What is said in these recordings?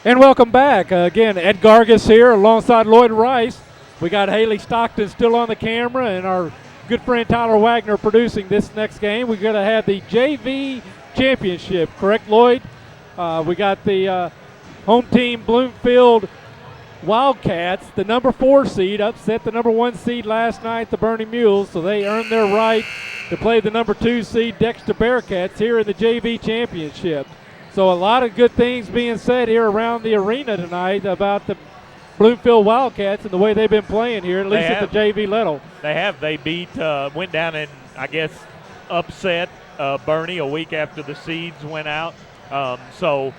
And welcome back. Again, Ed Gargas here alongside Lloyd Rice. We got Haley Stockton still on the camera and our good friend Tyler Wagner producing this next game. We're going to have the JV championship, correct, Lloyd? We got the home team Bloomfield Wildcats, the number 4 seed, upset the number 1 seed last night, the Bernie Mules, so they earned their right to play the number 2 seed Dexter Bearcats here in the JV championship. So a lot of good things being said here around the arena tonight about the Bloomfield Wildcats and the way they've been playing here, at least at the JV level. They have. They went down and, I guess, upset Bernie a week after the seeds went out. So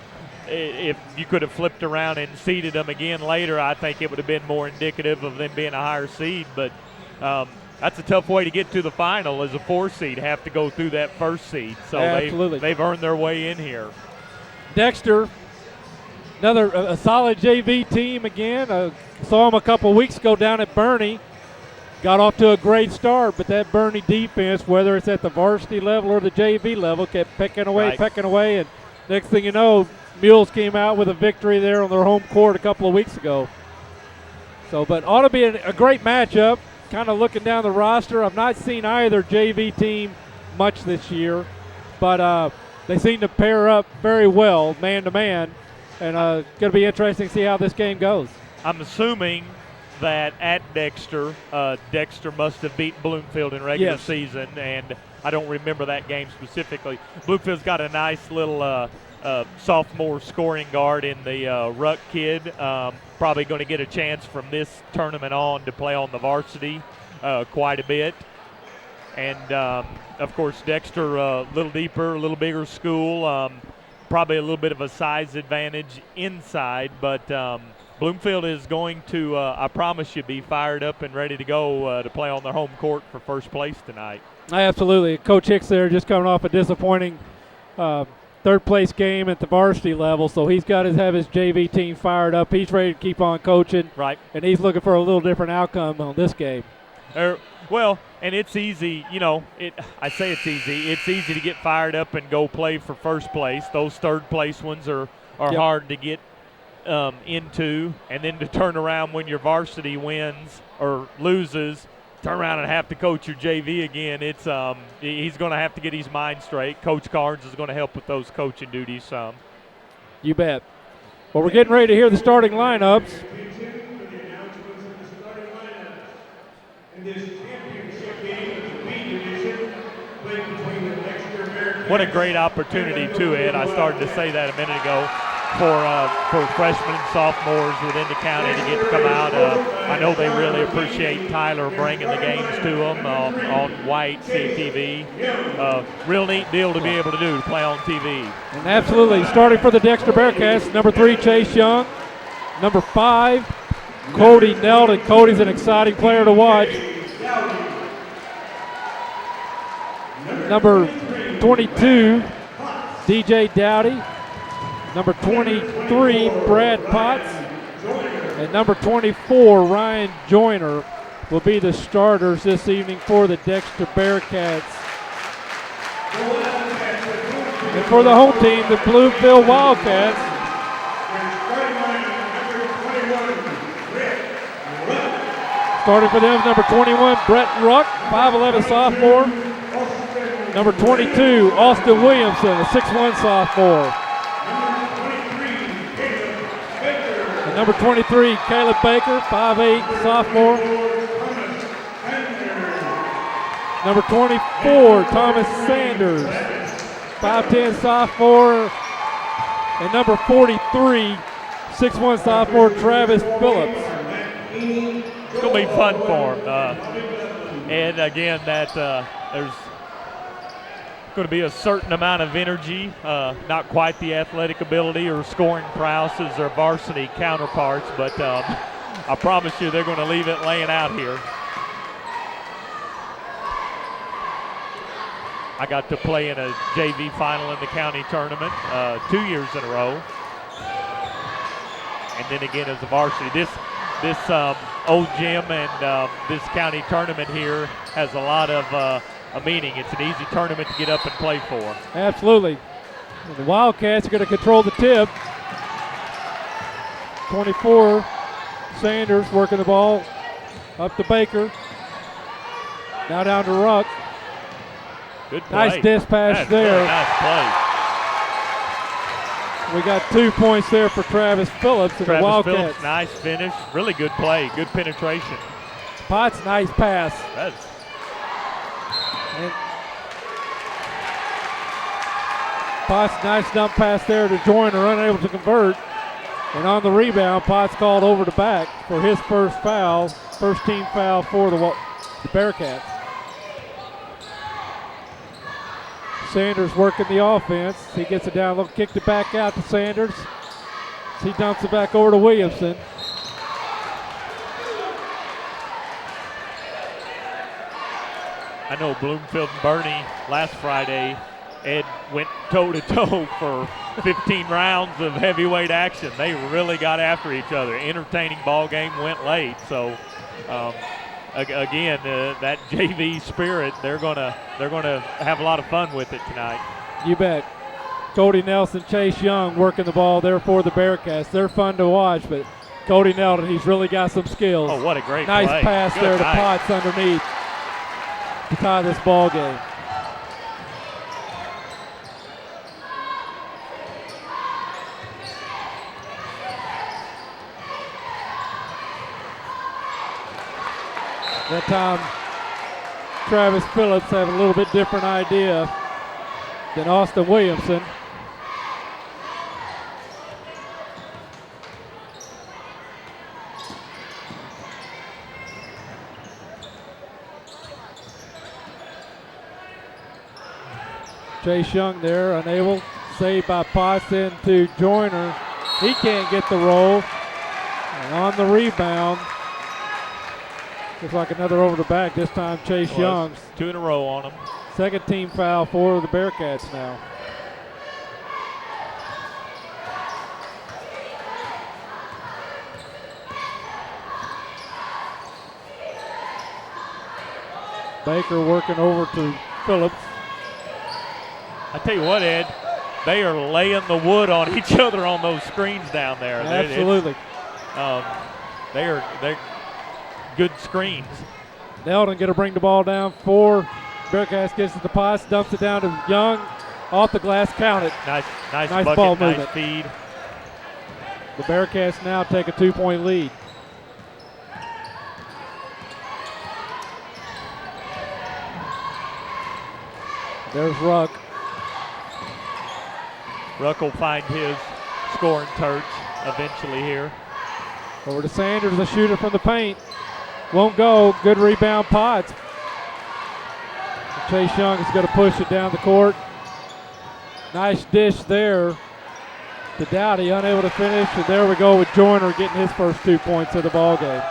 if you could have flipped around and seeded them again later, I think it would have been more indicative of them being a higher seed. But that's a tough way to get to the final as a 4 seed, have to go through that first seed. So they've earned their way in here. Dexter, a solid JV team again. Saw them a couple weeks ago down at Bernie. Got off to a great start, but that Bernie defense, whether it's at the varsity level or the JV level, kept pecking away, and next thing you know, Mules came out with a victory there on their home court a couple of weeks ago. So, but ought to be a great matchup. Kind of looking down the roster, I've not seen either JV team much this year, but they seem to pair up very well, man-to-man, and it's going to be interesting to see how this game goes. I'm assuming that at Dexter, Dexter must have beaten Bloomfield in regular season, and I don't remember that game specifically. Bloomfield's got a nice little sophomore scoring guard in the Ruck kid. Probably going to get a chance from this tournament on to play on the varsity quite a bit. And, of course, Dexter a little deeper, a little bigger school, probably a little bit of a size advantage inside. But Bloomfield is going to, I promise you, be fired up and ready to go to play on their home court for first place tonight. Absolutely. Coach Hicks there just coming off a disappointing third-place game at the varsity level, so he's got to have his JV team fired up. He's ready to keep on coaching. Right. And he's looking for a little different outcome on this game. Well, and it's easy, I say it's easy. It's easy to get fired up and go play for first place. Those third-place ones are hard to get into, and then to turn around when your varsity wins or loses, turn around and have to coach your JV again. It's he's going to have to get his mind straight. Coach Carnes is going to help with those coaching duties some. You bet. Well, we're getting ready to hear the starting lineups. What a great opportunity, too, Ed. I started to say that a minute ago for freshmen and sophomores within the county to get to come out. I know they really appreciate Tyler bringing the games to them on White CTV. Real neat deal to be able to do, to play on TV. And absolutely. Starting for the Dexter Bearcats, number 3, Chase Young. Number 5, Cody Nelton. Cody's an exciting player to watch. Number 22, DJ Dowdy. Number 23, Brad Potts. And number 24, Ryan Joyner, will be the starters this evening for the Dexter Bearcats. And for the home team, the Bloomfield Wildcats, starting for them, number 21, Brett Ruck, 5'11" sophomore. Number 22, Austin Williamson, a 6'1" sophomore. And number 23, Caleb Baker, 5'8" sophomore. Number 24, Thomas Sanders, 5'10" sophomore. And number 43, 6'1" sophomore, Travis Phillips. It's going to be fun for him. And again, there's going to be a certain amount of energy, not quite the athletic ability or scoring prowess as their varsity counterparts, but I promise you they're going to leave it laying out here. I got to play in a JV final in the county tournament 2 years in a row, and then again as a varsity. This old gym and this county tournament here has a lot of a meaning. It's an easy tournament to get up and play for. Absolutely. And the Wildcats are going to control the tip. 24. Sanders working the ball up to Baker. Now down to Ruck. Good play. Nice dish pass there. Really nice play. We got 2 points there for Travis Phillips and the Wildcats. Phillips, nice finish. Really good play. Good penetration. Potts, nice pass. Potts, nice dump pass there to Joyner, unable to convert. And on the rebound, Potts called over the back for his first foul, first team foul for the Bearcats. Sanders working the offense. He gets it down low, kicked it back out to Sanders. He dumps it back over to Williamson. I know Bloomfield and Bernie last Friday, Ed went toe-to-toe for 15 rounds of heavyweight action. They really got after each other. Entertaining ball game, went late. So, again, that JV spirit, they're gonna have a lot of fun with it tonight. You bet. Cody Nelson, Chase Young working the ball there for the Bearcats. They're fun to watch, but Cody Nelson, he's really got some skills. Oh, what a great nice play. Pass Good there to night. Potts underneath to tie this ball game. That time, Travis Phillips had a little bit different idea than Austin Williamson. Chase Young there, unable. Saved by Potts into Joyner. He can't get the roll. And on the rebound, just like another over the back, this time Chase Young's. 2 in a row on him. Second team foul for the Bearcats now. Baker working over to Phillips. I tell you what, Ed, they are laying the wood on each other on those screens down there. Absolutely. They're good screens. Neldon going to bring the ball down for Bearcats, gets it to Potts, dumps it down to Young, off the glass, count it. Nice bucket, ball nice movement. feed. The Bearcats now take a 2-point lead. There's Ruck. Ruck will find his scoring torch eventually here. Over to Sanders, the shooter from the paint. Won't go. Good rebound, Potts. Chase Young is going to push it down the court. Nice dish there to Dowdy, unable to finish. And there we go with Joyner getting his first 2 points of the ball game.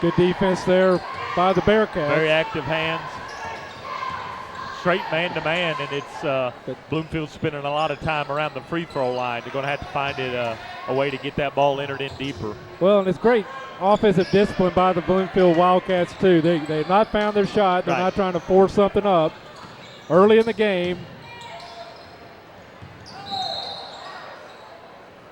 Good defense there by the Bearcats. Very active hands. Straight man-to-man, and it's Bloomfield spending a lot of time around the free throw line. They're going to have to find it a way to get that ball entered in deeper. Well, and it's great offensive discipline by the Bloomfield Wildcats, too. They've not found their shot. They're not trying to force something up early in the game.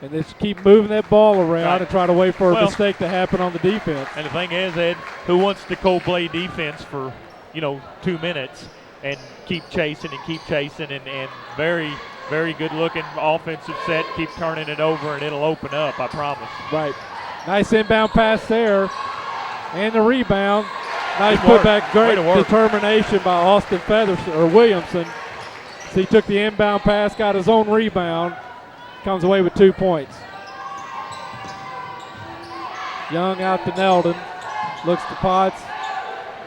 And just keep moving that ball around and try to wait for a mistake to happen on the defense. And the thing is, Ed, who wants to cold play defense for, 2 minutes and keep chasing and very, very good looking offensive set. Keep turning it over and it'll open up, I promise. Right. Nice inbound pass there. And the rebound. Nice putback. Great determination by Austin Williamson. So he took the inbound pass, got his own rebound. Comes away with 2 points. Young out to Neldon. Looks to Potts.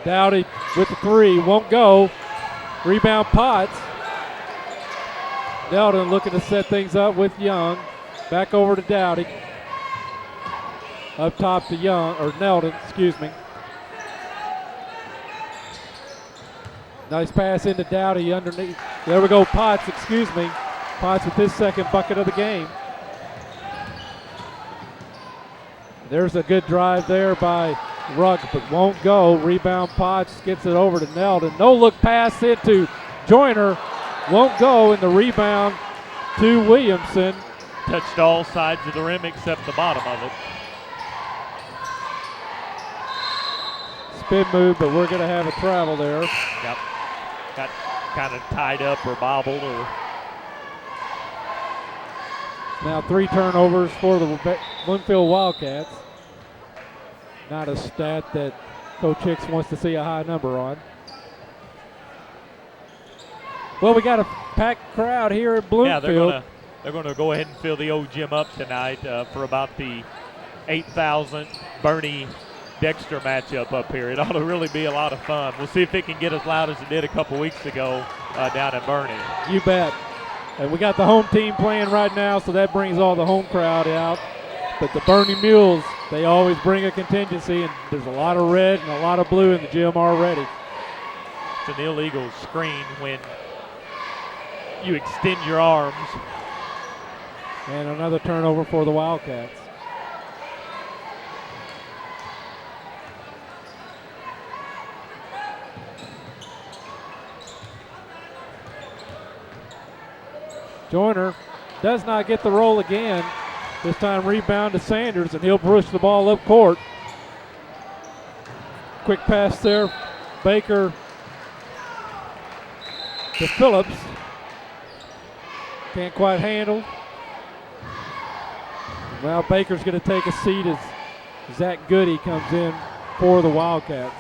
Dowdy with the 3. Won't go. Rebound Potts. Neldon looking to set things up with Young. Back over to Dowdy. Up top to Neldon, excuse me. Nice pass into Dowdy underneath. There we go, Potts, excuse me. Potts with his second bucket of the game. There's a good drive there by Ruck, but won't go. Rebound Potts gets it over to Neldon. No look pass into Joyner. Won't go, and the rebound to Williamson. Touched all sides of the rim except the bottom of it. Spin move, but we're going to have a travel there. Yep. Got kind of tied up or bobbled. Or Now 3 turnovers for the Bloomfield Wildcats. Not a stat that Coach Hicks wants to see a high number on. Well, we got a packed crowd here at Bloomfield. Yeah, they're going to go ahead and fill the old gym up tonight for about the 8,000 Bernie Dexter matchup up here. It ought to really be a lot of fun. We'll see if it can get as loud as it did a couple weeks ago down in Bernie. You bet. And we got the home team playing right now, so that brings all the home crowd out. But the Bernie Mules, they always bring a contingency, and there's a lot of red and a lot of blue in the gym already. It's an illegal screen when you extend your arms. And another turnover for the Wildcats. Joyner does not get the roll again. This time rebound to Sanders, and he'll push the ball up court. Quick pass there. Baker to Phillips. Can't quite handle. Well, Baker's going to take a seat as Zach Goody comes in for the Wildcats.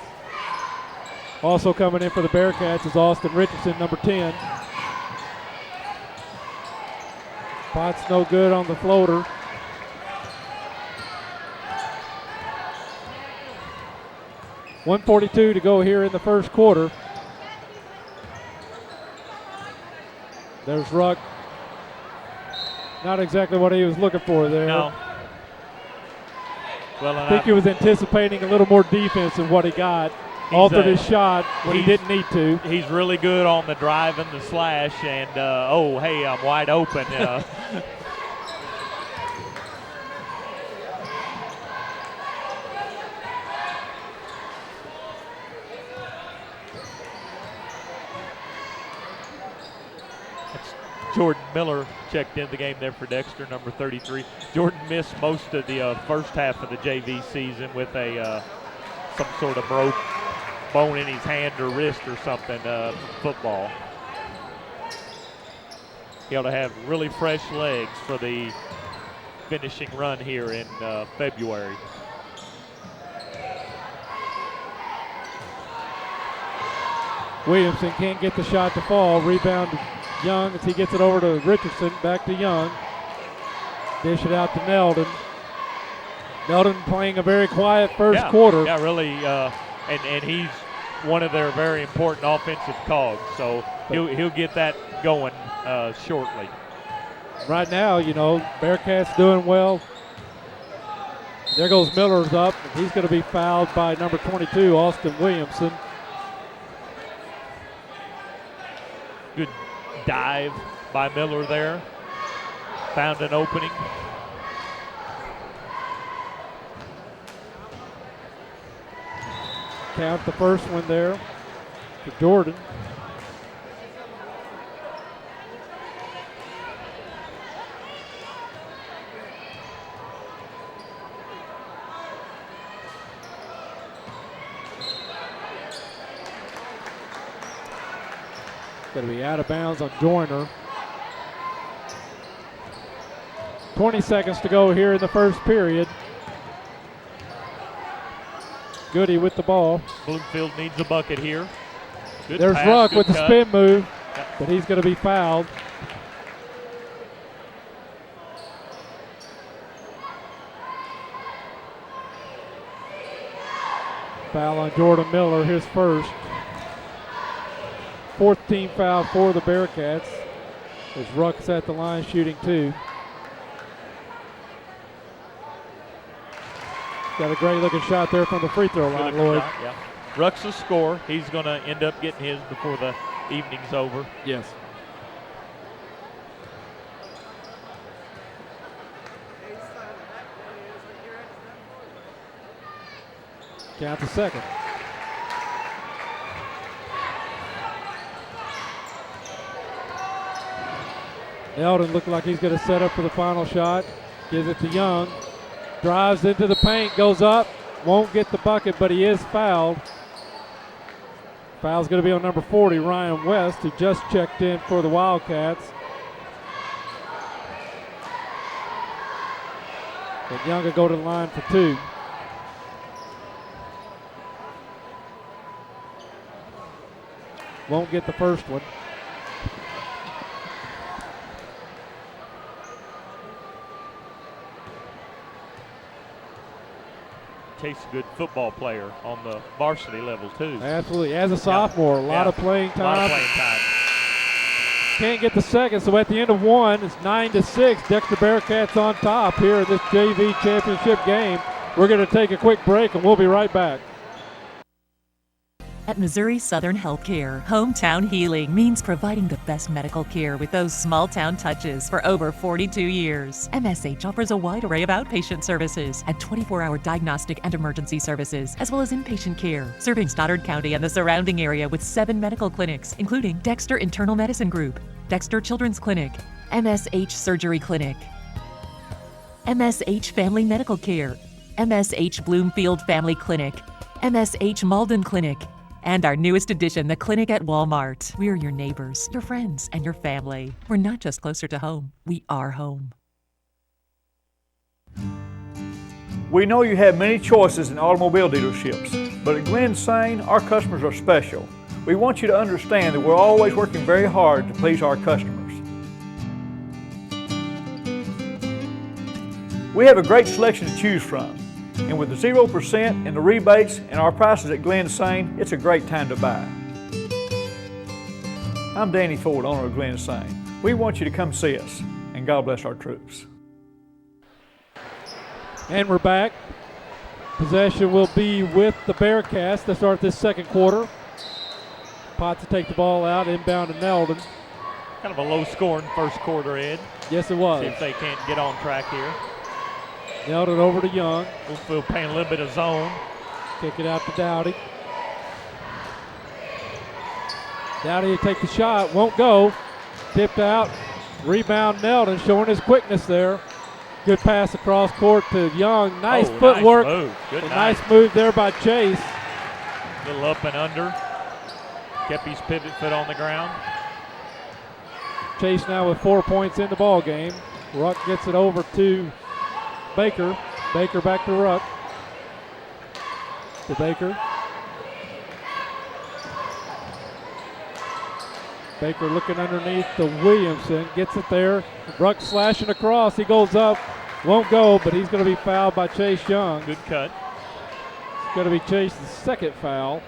Also coming in for the Bearcats is Austin Richardson, number 10. Potts no good on the floater. .142 to go here in the first quarter. There's Ruck. Not exactly what he was looking for there. No. Well, I think he was anticipating a little more defense than what he got. Altered his shot when he didn't need to. He's really good on the drive and the slash, and oh, hey, I'm wide open. Jordan Miller checked in the game there for Dexter, number 33. Jordan missed most of the first half of the JV season with a some sort of broke bone in his hand or wrist or something, football. He ought to have really fresh legs for the finishing run here in February. Williamson can't get the shot to fall. Rebound Young as he gets it over to Richardson. Back to Young. Dish it out to Neldon. Neldon playing a very quiet first quarter. Yeah, really. And he's one of their very important offensive cogs. So he'll get that going shortly. Right now, you know, Bearcats doing well. There goes Miller's up. He's going to be fouled by number 22, Austin Williamson. Good dive by Miller there. Found an opening. Count the first one there for Jordan. Going to be out of bounds on Joyner. 20 seconds to go here in the first period. Goody with the ball. Bloomfield needs a bucket here. Good There's pass, Ruck good with the cut. spin move, Yep. but he's going to be fouled. Foul on Jordan Miller, his first. Fourth team foul for the Bearcats as Ruck's at the line shooting two. Got a great looking shot there from the free throw line, Lloyd. Shot, yeah. Ruck's a score. He's going to end up getting his before the evening's over. Yes. Count the second. Eldon looked like he's going to set up for the final shot. Gives it to Young. Drives into the paint, goes up. Won't get the bucket, but he is fouled. Foul's going to be on number 40, Ryan West, who just checked in for the Wildcats. But Young will go to the line for 2. Won't get the first one. Chase a good football player on the varsity level too. Absolutely. As a sophomore, a lot of playing time. A lot of playing time. Can't get the second, so at the end of 1, it's 9-6. Dexter Bearcats on top here in this JV championship game. We're going to take a quick break, and we'll be right back. At Missouri Southern Healthcare, hometown healing means providing the best medical care with those small-town touches for over 42 years. MSH offers a wide array of outpatient services and 24-hour diagnostic and emergency services, as well as inpatient care, serving Stoddard County and the surrounding area with 7 medical clinics, including Dexter Internal Medicine Group, Dexter Children's Clinic, MSH Surgery Clinic, MSH Family Medical Care, MSH Bloomfield Family Clinic, MSH Malden Clinic, and our newest addition, the clinic at Walmart. We're your neighbors, your friends, and your family. We're not just closer to home, we are home. We know you have many choices in automobile dealerships, but at Glen Sane, our customers are special. We want you to understand that we're always working very hard to please our customers. We have a great selection to choose from. And with the 0% and the rebates and our prices at Glen Sane, it's a great time to buy. I'm Danny Ford, owner of Glen Sane. We want you to come see us, and God bless our troops. And we're back. Possession will be with the Bearcats to start this second quarter. Potts to take the ball out, inbound to Neldon. Kind of a low-scoring first quarter, Ed. Yes, it was. See if they can't get on track here. Neldon over to Young. Bloomfield playing a little bit of zone. Kick it out to Dowdy. Dowdy will take the shot, won't go. Tipped out. Rebound Neldon, showing his quickness there. Good pass across court to Young. Nice footwork. Nice move. Good nice move there by Chase. Little up and under. Kept his pivot foot on the ground. Chase now with 4 points in the ball game. Ruck gets it over to Baker. Baker back to Ruck. To Baker. Baker looking underneath to Williamson. Gets it there. Ruck slashing across. He goes up. Won't go, but he's going to be fouled by Chase Young. Good cut. It's going to be Chase's second foul.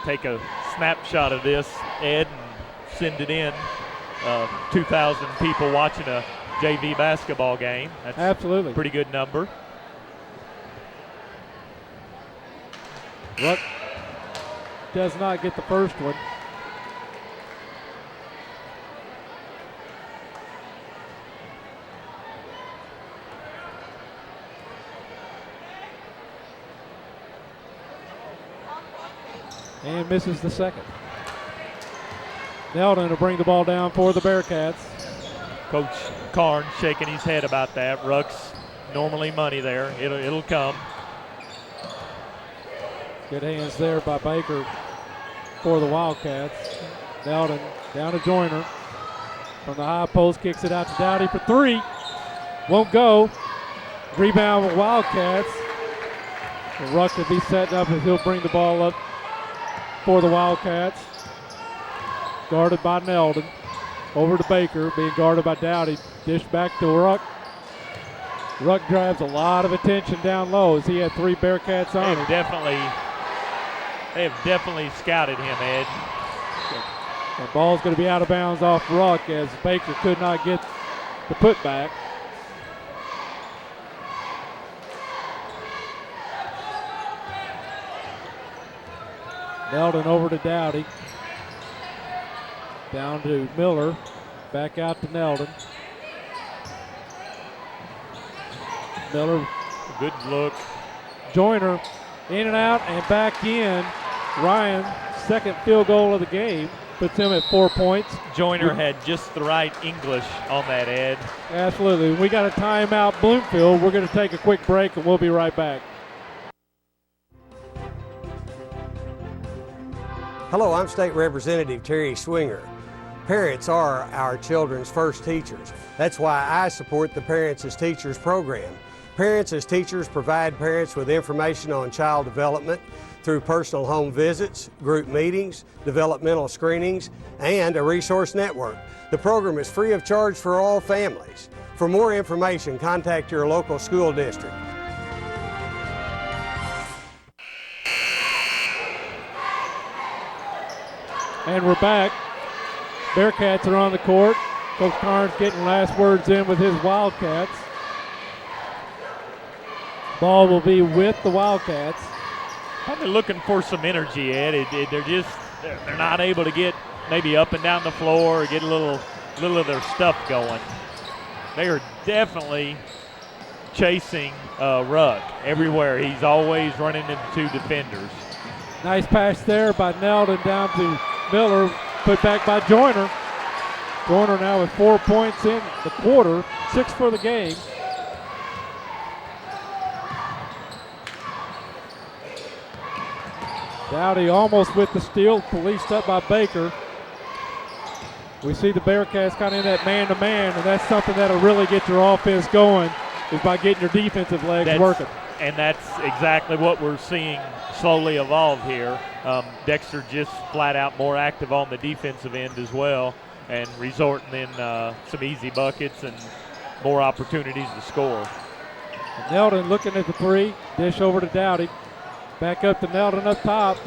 Take a snapshot of this, Ed, and send it in. 2,000 people watching a JV basketball game. That's absolutely a pretty good number. Ruck does not get the first one. And misses the second. Neldon will bring the ball down for the Bearcats. Coach Karn shaking his head about that. Ruck's normally money there. It'll come. Good hands there by Baker for the Wildcats. Neldon down to Joyner. From the high post, kicks it out to Dowdy for 3. Won't go. Rebound with Wildcats. And Ruck will be setting up as he'll bring the ball up for the Wildcats. Guarded by Neldon. Over to Baker, being guarded by Dowdy. Dish back to Ruck. Ruck drives a lot of attention down low as he had 3 Bearcats on him. They have definitely scouted him, Ed. The ball's going to be out of bounds off Ruck as Baker could not get the putback. Neldon over to Dowdy. Down to Miller. Back out to Neldon. Miller. Good look. Joyner in and out and back in. Ryan, second field goal of the game, puts him at 4 points. Joyner had just the right English on that, Ed. Absolutely. We got a timeout, Bloomfield. We're going to take a quick break, and we'll be right back. Hello, I'm State Representative Terry Swinger. Parents are our children's first teachers. That's why I support the Parents as Teachers program. Parents as Teachers provide parents with information on child development through personal home visits, group meetings, developmental screenings, and a resource network. The program is free of charge for all families. For more information, contact your local school district. And we're back. Bearcats are on the court. Coach Carnes getting last words in with his Wildcats. Ball will be with the Wildcats. Probably looking for some energy, Ed. They're not able to get maybe up and down the floor or get a little of their stuff going. They are definitely chasing Ruck everywhere. He's always running into two defenders. Nice pass there by Neldon down to Miller, put back by Joyner. Joyner now with 4 points in the quarter, 6 for the game. Dowdy almost with the steal, policed up by Baker. We see the Bearcats kind of in that man-to-man, and that's something that'll really get your offense going, is by getting your defensive legs working. And that's exactly what we're seeing slowly evolve here. Dexter just flat out more active on the defensive end as well, and resorting in some easy buckets and more opportunities to score. Neldon looking at the three, dish over to Dowdy. Back up to Neldon up top.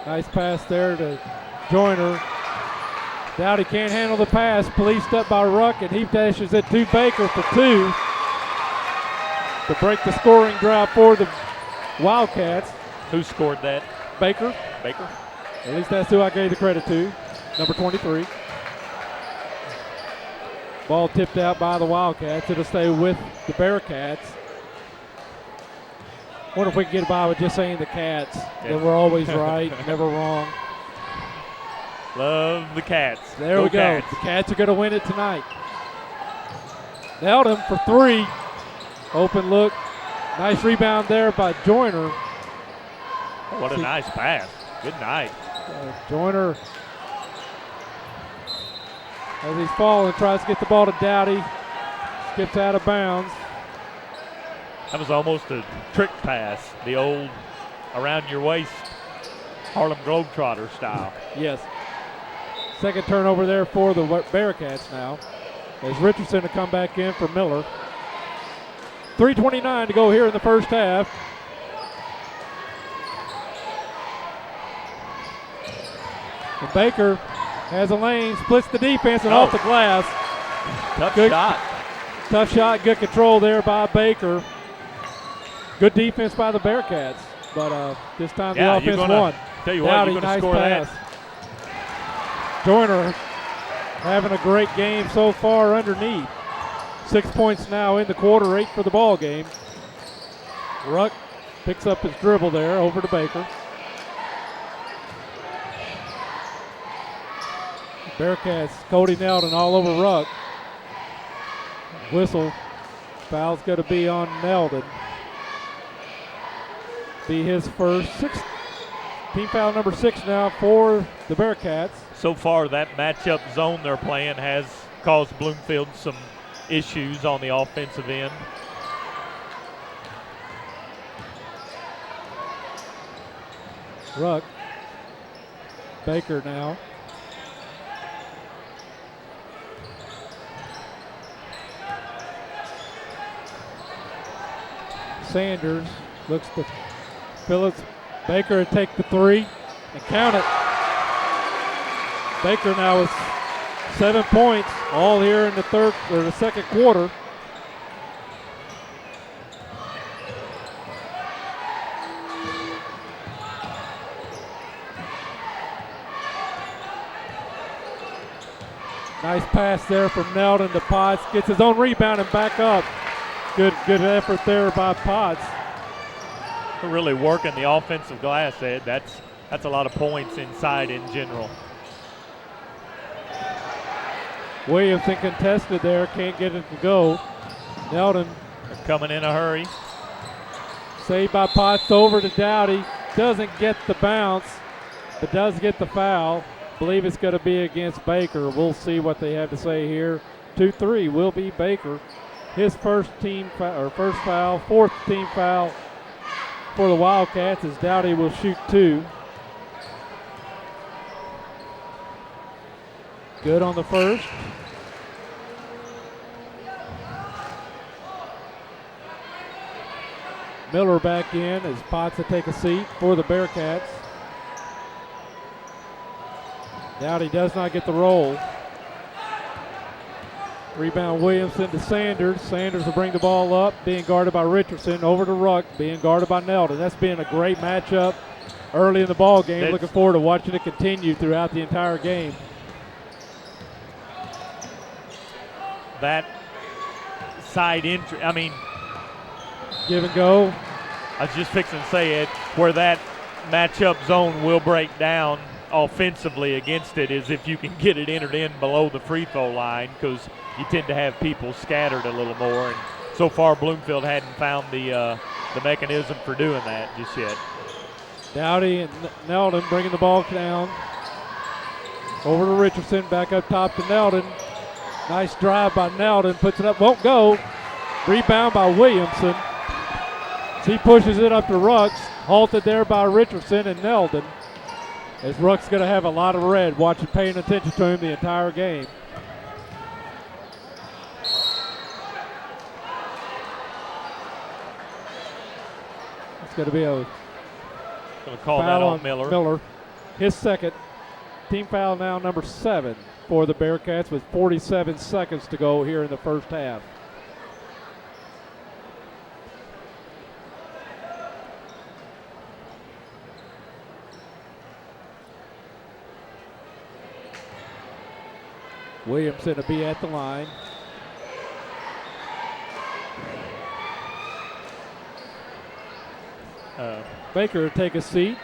Nice pass there to Joyner. Dowdy can't handle the pass, policed up by Ruck, and he dashes it to Baker for two to break the scoring drought for the Wildcats. Who scored that? Baker. Baker. At least that's who I gave the credit to, number 23. Ball tipped out by the Wildcats. It'll stay with the Bearcats. Wonder if we can get by with just saying the Cats. Yeah. That we're always right, never wrong. Love the Cats. There we go. Cats. The Cats are going to win it tonight. Neldon for three. Open look. Nice rebound there by Joyner. What a nice pass. Good night. Joyner, as he's falling, tries to get the ball to Dowdy. Skips out of bounds. That was almost a trick pass, the old around your waist Harlem Globetrotter style. Yes. Second turnover there for the Bearcats now, as Richardson to come back in for Miller. 3:29 to go here in the first half. And Baker has a lane, splits the defense, and off the glass. Tough shot, good control there by Baker. Good defense by the Bearcats, but this time the offense won. Tell you what, you're going to score pass. That. Joyner having a great game so far underneath. 6 points now in the quarter, 8 for the ball game. Ruck picks up his dribble there over to Baker. Bearcats, Cody Neldon all over Ruck. Whistle. Foul's going to be on Neldon. Be his first team foul number 6 now for the Bearcats. So far, that matchup zone they're playing has caused Bloomfield some issues on the offensive end. Ruck. Baker now. Sanders looks to Phillips. Baker to take the three and count it. Baker now with 7 points, all here in the second quarter. Nice pass there from Neldon to Potts. Gets his own rebound and back up. Good effort there by Potts. really working the offensive glass, Ed. That's a lot of points inside in general. Williamson contested there, can't get it to go. Neldon coming in a hurry. Saved by Potts over to Dowdy. Doesn't get the bounce, but does get the foul. Believe it's going to be against Baker. We'll see what they have to say here. 2-3 will be Baker. His first foul, fourth team foul for the Wildcats as Dowdy will shoot 2. Good on the first. Miller back in as Potts will take a seat for the Bearcats. Dowdy does not get the roll. Rebound Williamson to Sanders. Sanders will bring the ball up, being guarded by Richardson. Over to Ruck, being guarded by Neldon. That's been a great matchup early in the ball game. Looking forward to watching it continue throughout the entire game. That side entry, I mean, give and go. I was just fixing to say it, where that matchup zone will break down offensively against it is if you can get it entered in below the free throw line, because you tend to have people scattered a little more. And so far, Bloomfield hadn't found the mechanism for doing that just yet. Dowdy and Neldon bringing the ball down. Over to Richardson, back up top to Neldon. Nice drive by Neldon, puts it up, won't go. Rebound by Williamson. He pushes it up to Rux, halted there by Richardson and Neldon. As Ruck's going to have a lot of red, paying attention to him the entire game. It's going to be a call that on Miller. His second. Team foul now number 7 for the Bearcats with 47 seconds to go here in the first half. Williamson to be at the line. Baker take a seat.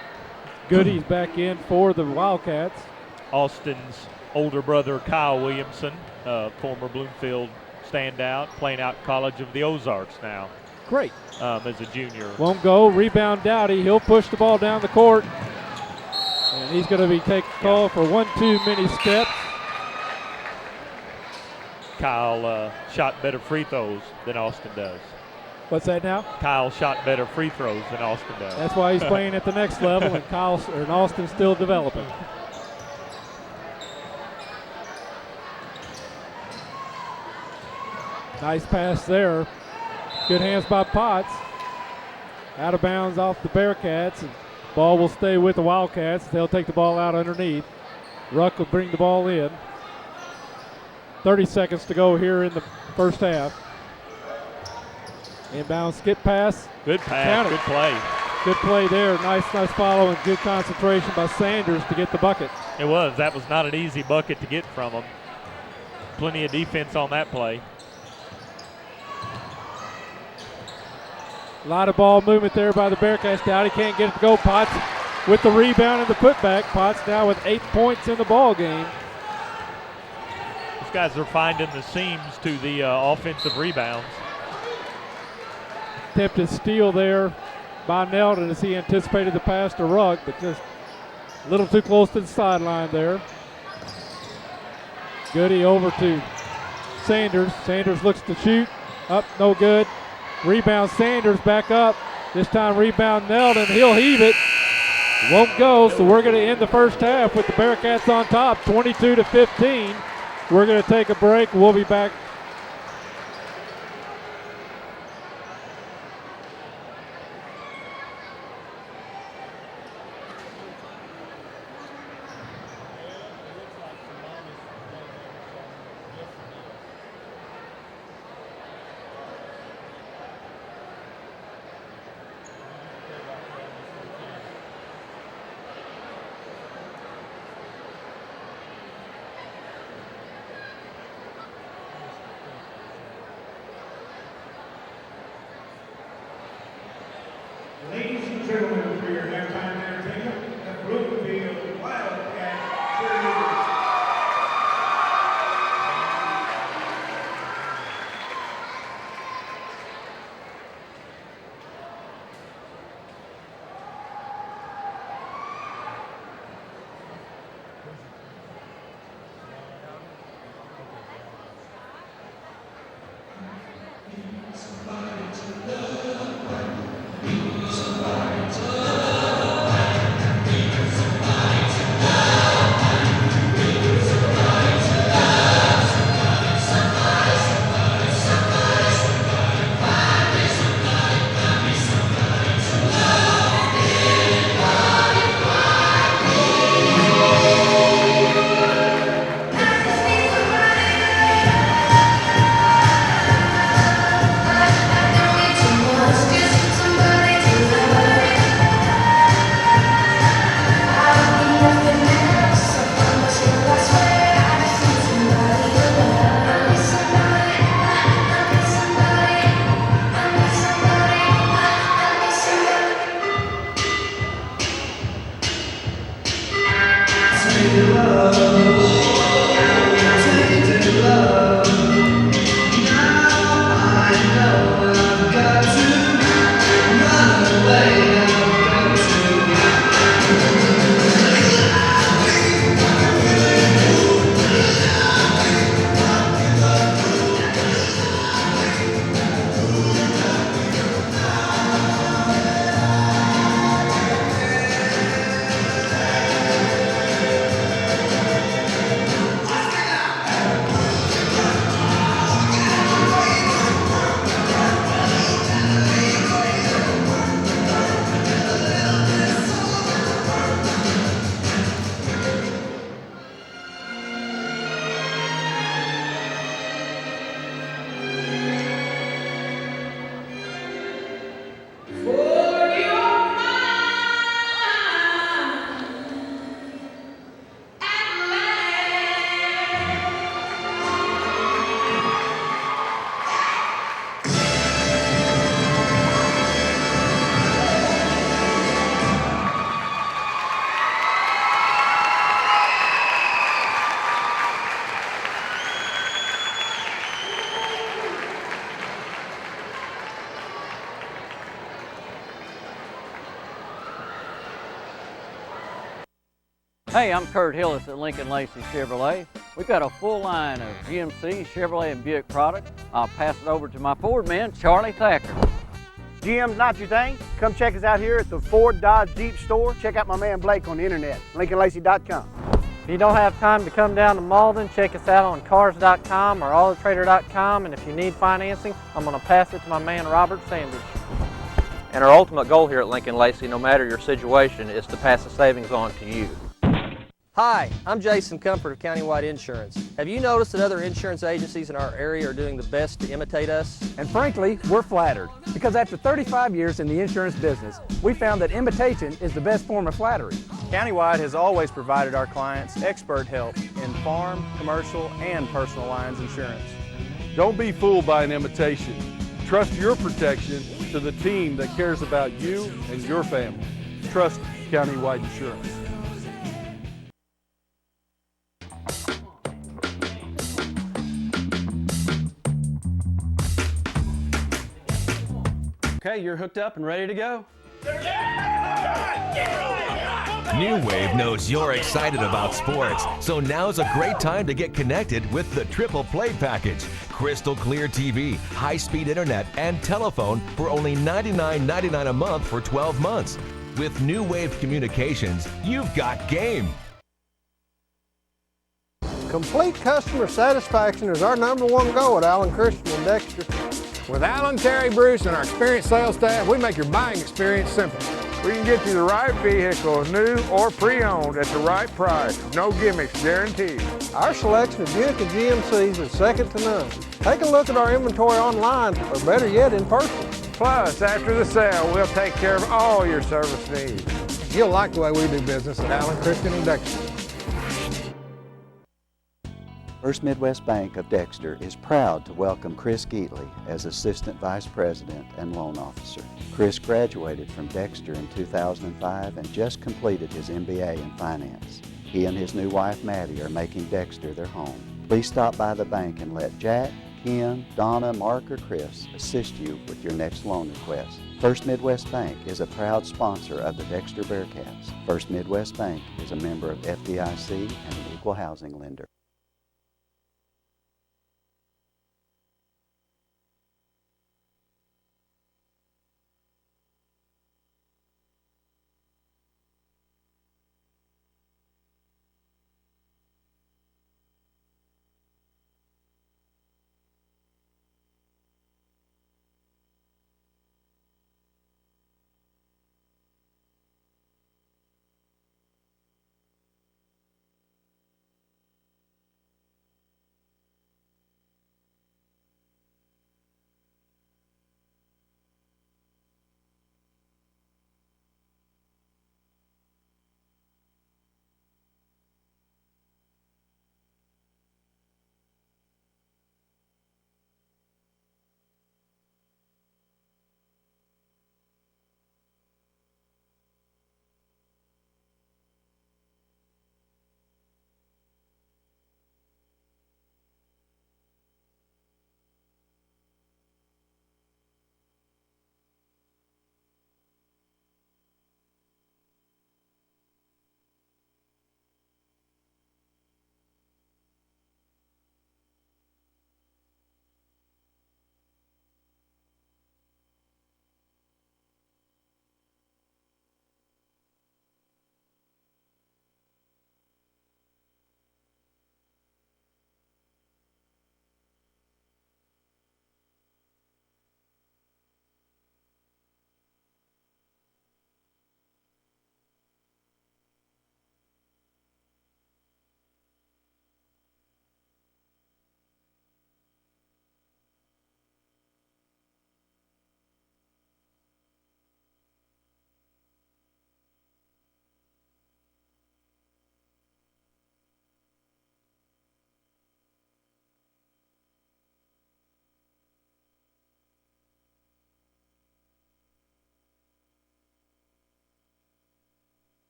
Goody's back in for the Wildcats. Austin's older brother, Kyle Williamson, former Bloomfield standout, playing out College of the Ozarks now. Great. As a junior. Won't go. Rebound Dowdy. He'll push the ball down the court. And he's going to be taking call for 1 too many steps. Kyle shot better free throws than Austin does. What's that now? Kyle shot better free throws than Austin does. That's why he's playing at the next level, and Austin's still developing. Nice pass there. Good hands by Potts. Out of bounds off the Bearcats. And ball will stay with the Wildcats. They'll take the ball out underneath. Ruck will bring the ball in. 30 seconds to go here in the first half. Inbound skip pass. Good pass, good play. Good play there. Nice follow and good concentration by Sanders to get the bucket. It was. That was not an easy bucket to get from him. Plenty of defense on that play. A lot of ball movement there by the Bearcats. Dowdy can't get it to go. Potts with the rebound and the putback. Potts now with 8 points in the ball game. These guys are finding the seams to the offensive rebounds. Attempted steal there by Neldon as he anticipated the pass to Ruck, but just a little too close to the sideline there. Goody over to Sanders. Sanders looks to shoot. Up, no good. Rebound Sanders, back up. This time rebound Neldon. He'll heave it. Won't go, so we're going to end the first half with the Bearcats on top, 22-15. We're going to take a break. We'll be back. and gentlemen, for your halftime entertainment, the Bloomfield Wildcat cheerleaders. Hey, I'm Kurt Hillis at Lincoln Lacey Chevrolet. We've got a full line of GMC, Chevrolet, and Buick products. I'll pass it over to my Ford man, Charlie Thacker. GM's not your thing? Come check us out here at the Ford Dodge Jeep store. Check out my man Blake on the internet, LincolnLacey.com. If you don't have time to come down to Malden, check us out on Cars.com or AutoTrader.com, and if you need financing, I'm going to pass it to my man Robert Sanders. And our ultimate goal here at Lincoln Lacey, no matter your situation, is to pass the savings on to you. Hi, I'm Jason Comfort of Countywide Insurance. Have you noticed that other insurance agencies in our area are doing the best to imitate us? And frankly, we're flattered, because after 35 years in the insurance business, we found that imitation is the best form of flattery. Countywide has always provided our clients expert help in farm, commercial, and personal lines insurance. Don't be fooled by an imitation. Trust your protection to the team that cares about you and your family. Trust Countywide Insurance. Okay, you're hooked up and ready to go? New Wave knows you're excited about sports, so now's a great time to get connected with the Triple Play Package. Crystal clear TV, high-speed internet, and telephone for only $99.99 a month for 12 months. With New Wave Communications, you've got game. Complete customer satisfaction is our #1 goal at Allen Christian and Dexter. With Alan, Terry, Bruce, and our experienced sales staff, we make your buying experience simple. We can get you the right vehicle, new or pre-owned, at the right price. No gimmicks, guaranteed. Our selection of Buick and GMCs is second to none. Take a look at our inventory online, or better yet, in person. Plus, after the sale, we'll take care of all your service needs. You'll like the way we do business at Allen, Christian, and Dexter. First Midwest Bank of Dexter is proud to welcome Chris Geatley as Assistant Vice President and Loan Officer. Chris graduated from Dexter in 2005 and just completed his MBA in Finance. He and his new wife Maddie are making Dexter their home. Please stop by the bank and let Jack, Ken, Donna, Mark, or Chris assist you with your next loan request. First Midwest Bank is a proud sponsor of the Dexter Bearcats. First Midwest Bank is a member of FDIC and an equal housing lender.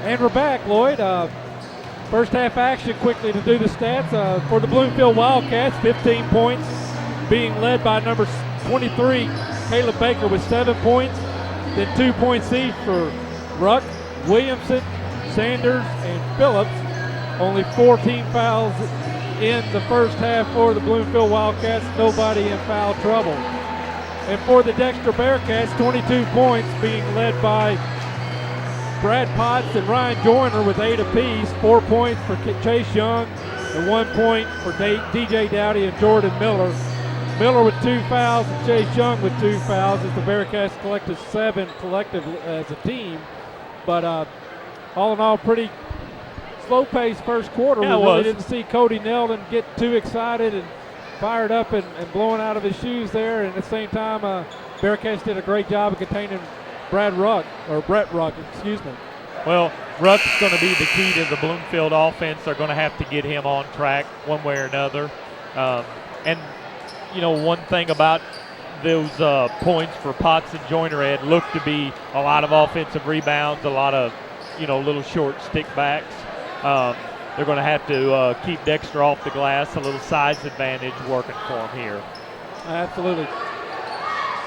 And we're back, Lloyd. First half action quickly to do the stats. For the Bloomfield Wildcats, 15 points, being led by number 23, Caleb Baker with 7 points. Then 2 points each for Ruck, Williamson, Sanders, and Phillips. Only 14 fouls in the first half for the Bloomfield Wildcats. Nobody in foul trouble. And for the Dexter Bearcats, 22 points being led by Brad Potts and Ryan Joyner with 8 apiece, 4 points for Chase Young, and 1 point for DJ Dowdy and Jordan Miller. Miller with 2 fouls and Chase Young with 2 fouls as the Bearcats collected 7 collective as a team. But all in all, pretty slow-paced first quarter. Yeah, we really didn't see Cody Neldon get too excited and fired up and blowing out of his shoes there. And at the same time, Bearcats did a great job of containing Brett Ruck, excuse me. Well, Ruck's going to be the key to the Bloomfield offense. They're going to have to get him on track one way or another. And, you know, one thing about those points for Potts and Joyner had looked to be a lot of offensive rebounds, a lot of, you know, little short stick backs. They're going to have to keep Dexter off the glass, a little size advantage working for him here. Absolutely.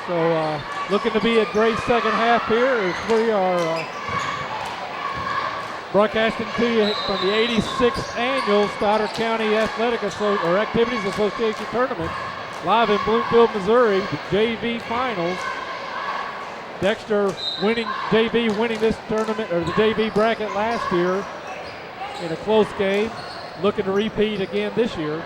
So looking to be a great second half here as we are broadcasting to you from the 86th annual Stoddard County Activities Association Tournament, live in Bloomfield, Missouri, the JV Finals. Dexter winning this tournament, or the JV bracket last year in a close game, looking to repeat again this year.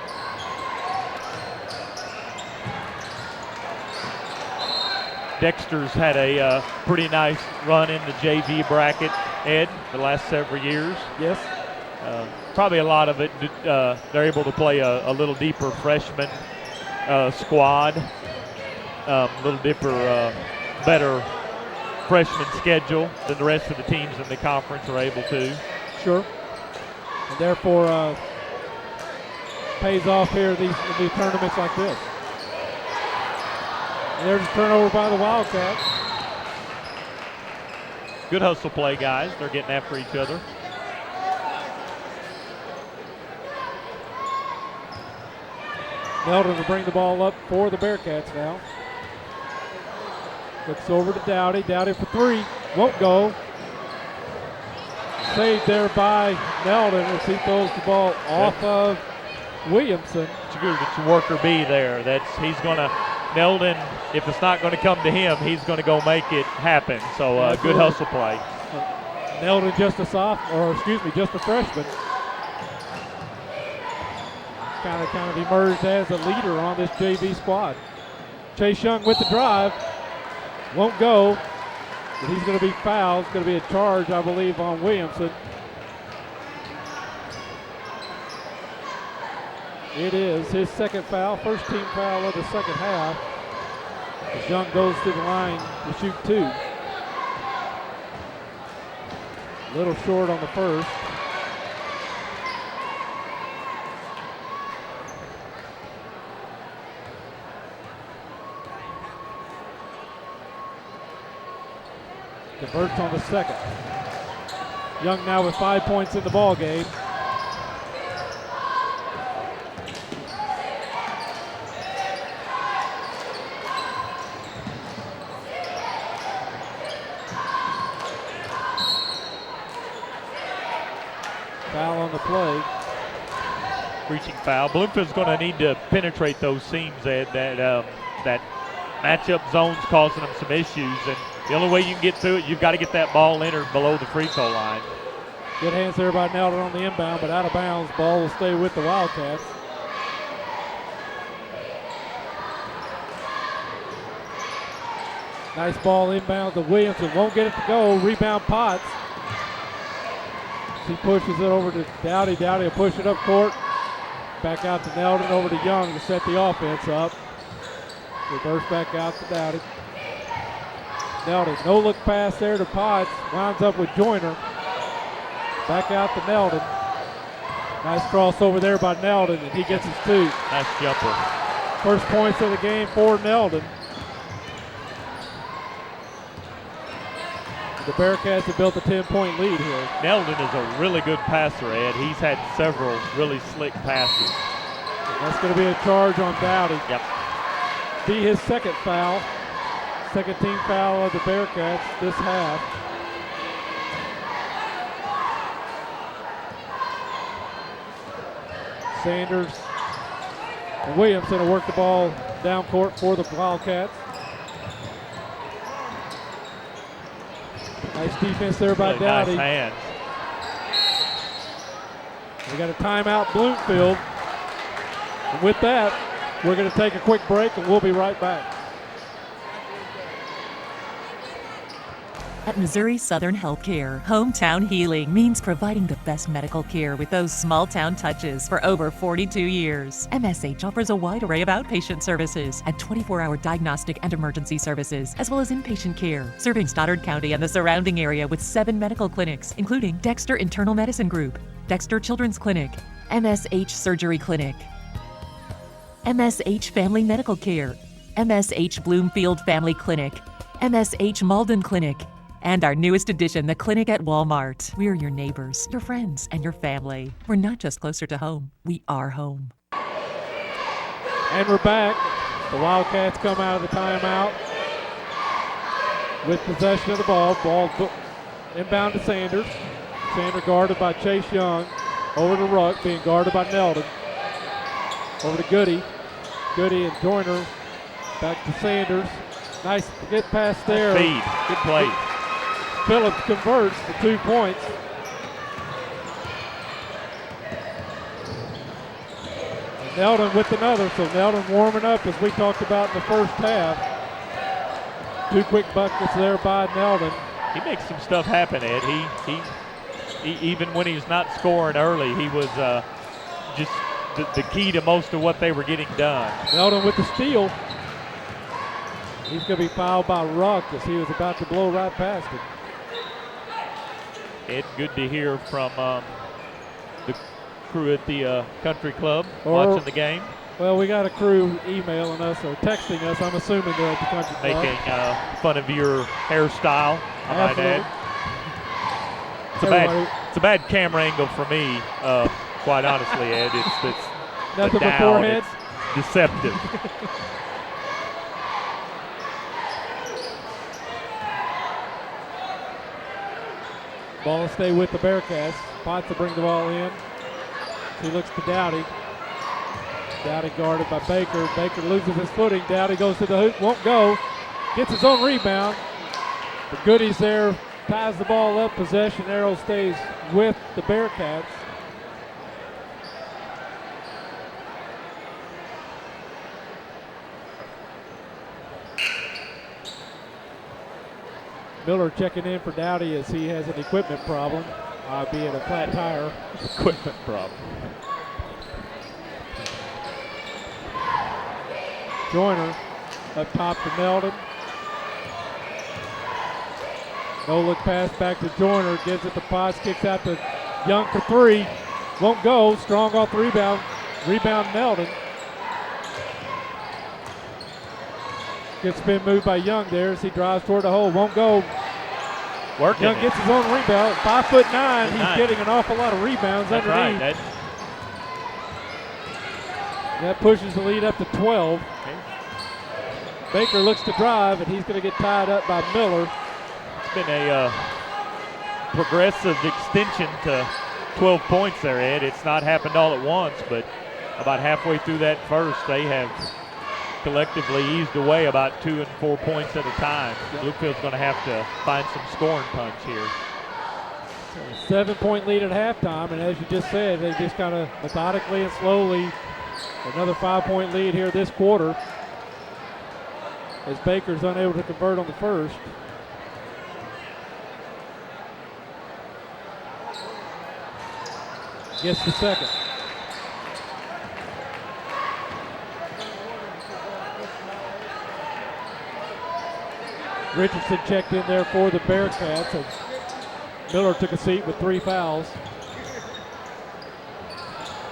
Dexter's had a pretty nice run in the JV bracket, Ed, the last several years. Yes. Probably a lot of it, they're able to play a little deeper freshman squad, a little deeper, better freshman schedule than the rest of the teams in the conference are able to. Sure. And therefore pays off here in these tournaments like this. And there's a turnover by the Wildcats. Good hustle play, guys. They're getting after each other. Neldon to bring the ball up for the Bearcats now. Looks over to Dowdy. Dowdy for three. Won't go. Saved there by Neldon as he throws the ball off of Williamson. It's good. It's a worker B there. He's going to, Neldon, if it's not going to come to him, he's going to go make it happen. So good hustle play. Neldon just a freshman. Kind of emerged as a leader on this JV squad. Chase Young with the drive. Won't go. But he's going to be fouled. It's going to be a charge, I believe, on Williamson. It is his second foul, first team foul of the second half. As Young goes to the line to shoot two. A little short on the first. Converts on the second. Young now with 5 points in the ball game. Foul on the play. Reaching foul. Bloomfield's going to need to penetrate those seams, Ed. That matchup zone's causing them some issues, and the only way you can get through it, you've got to get that ball entered below the free throw line. Good hands there by Neldon on the inbound, but out of bounds. Ball will stay with the Wildcats. Nice ball inbound to Williamson. Won't get it to go. Rebound Potts. He pushes it over to Dowdy. Dowdy will push it up court. Back out to Neldon, over to Young to set the offense up. Reverse back out to Dowdy. Neldon, no look pass there to Potts. Winds up with Joyner. Back out to Neldon. Nice crossover there by Neldon, and he gets his two. Nice jumper. First points of the game for Neldon. The Bearcats have built a 10-point lead here. Neldon is a really good passer, Ed. He's had several really slick passes. And that's going to be a charge on Dowdy. Yep. Be his second foul. Second team foul of the Bearcats this half. Sanders and Williamson will work the ball down court for the Wildcats. Nice defense there by really Dowdy. Nice hands. We got a timeout, Bloomfield. And with that, we're going to take a quick break and we'll be right back. At Missouri Southern Healthcare, hometown healing means providing the best medical care with those small-town touches for over 42 years. MSH offers a wide array of outpatient services and 24-hour diagnostic and emergency services, as well as inpatient care, serving Stoddard County and the surrounding area with 7 medical clinics, including Dexter Internal Medicine Group, Dexter Children's Clinic, MSH Surgery Clinic, MSH Family Medical Care, MSH Bloomfield Family Clinic, MSH Malden Clinic, and our newest addition, the clinic at Walmart. We're your neighbors, your friends, and your family. We're not just closer to home, we are home. And we're back. The Wildcats come out of the timeout with possession of the ball. Ball inbound to Sanders. Sanders guarded by Chase Young. Over to Ruck, being guarded by Neldon. Over to Goody. Goody and Joyner. Back to Sanders. Nice get pass there. Speed. Good play. Phillips converts for 2 points. And Neldon with another. So Neldon warming up as we talked about in the first half. 2 quick buckets there by Neldon. He makes some stuff happen, Ed. He even when he's not scoring early, he was just the key to most of what they were getting done. Neldon with the steal. He's going to be fouled by Ruck as he was about to blow right past him. Ed, good to hear from the crew at the country club watching the game. Well, we got a crew emailing us or texting us. I'm assuming they're at the country club. Making fun of your hairstyle, I might add. It's a bad camera angle for me, quite honestly, Ed. It's nothing but forehead. It's deceptive. Ball will stay with the Bearcats. Potts will bring the ball in. He looks to Dowdy. Dowdy guarded by Baker. Baker loses his footing. Dowdy goes to the hoop, won't go. Gets his own rebound. The goodies there, ties the ball up. Possession arrow stays with the Bearcats. Miller checking in for Dowdy as he has an equipment problem, albeit a flat tire. Equipment problem. Joyner up top to Neldon. No look pass back to Joyner. Gives it to Potts. Kicks out to Young for 3. Won't go. Strong off the rebound. Rebound Neldon. Good spin move by Young there as he drives toward the hole. Won't go. Working Young gets his own rebound. 5'9". He's getting an awful lot of rebounds That's underneath. Right. That pushes the lead up to 12. Baker looks to drive, and he's going to get tied up by Miller. It's been a progressive extension to 12 points there, Ed. It's not happened all at once, but about halfway through that first, they have collectively eased away about 2 and 4 points at a time. Bloomfield's going to have to find some scoring punch here. So 7-point lead at halftime, and as you just said, they just kind of methodically and slowly, another 5-point lead here this quarter, as Baker's unable to convert on the first. Gets the second. Richardson checked in there for the Bearcats, and Miller took a seat with 3 fouls.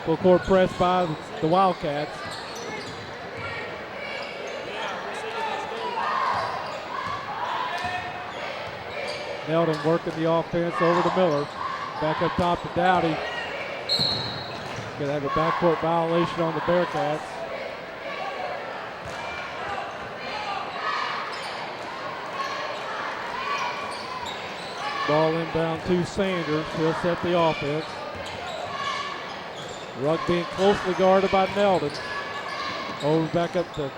Full court press by the Wildcats. Neldon working the offense over to Miller. Back up top to Dowdy. Gonna have a backcourt violation on the Bearcats. Ball inbound to Sanders. He'll set the offense. Ruck being closely guarded by Neldon. Over back up to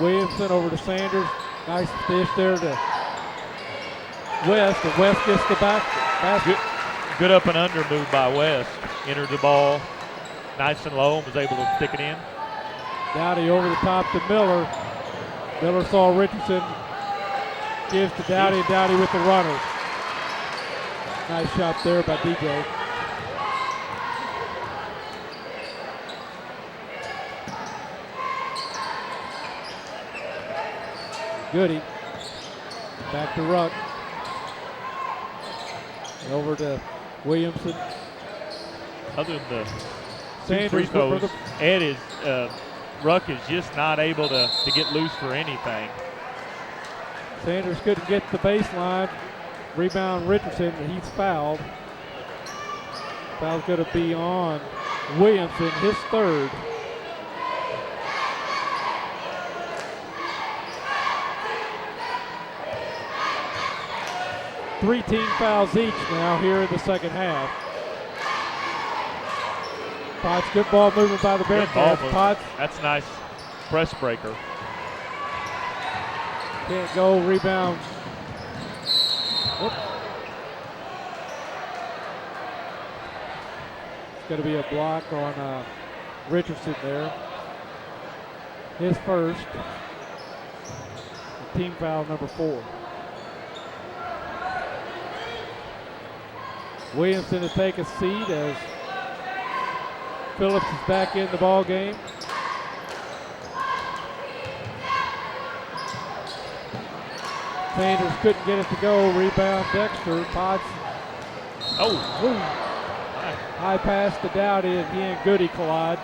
Williamson, over to Sanders. Nice dish there to West, and West gets the basket. Good up and under move by West. Entered the ball nice and low and was able to stick it in. Dowdy over the top to Miller. Miller saw Richardson. Gives to Dowdy, and Dowdy with the runner. Nice shot there by DJ. Goody. Back to Ruck. Over to Williamson. Other than the Sanders free throws, Ed is Ruck is just not able to get loose for anything. Sanders couldn't get the baseline. Rebound Richardson, and he's fouled. Foul's going to be on Williamson, his third. Three team fouls each now here in the second half. Potts, good ball movement by the Bearcats. Potts. That's a nice press breaker. Can't go, rebound. Whoop. It's going to be a block on Richardson there. His first. team foul number 4. Williamson to take a seat as Phillips is back in the ball game. Sanders couldn't get it to go. Rebound Dexter. Potts. High pass to Dowdy, and he and Goody collide.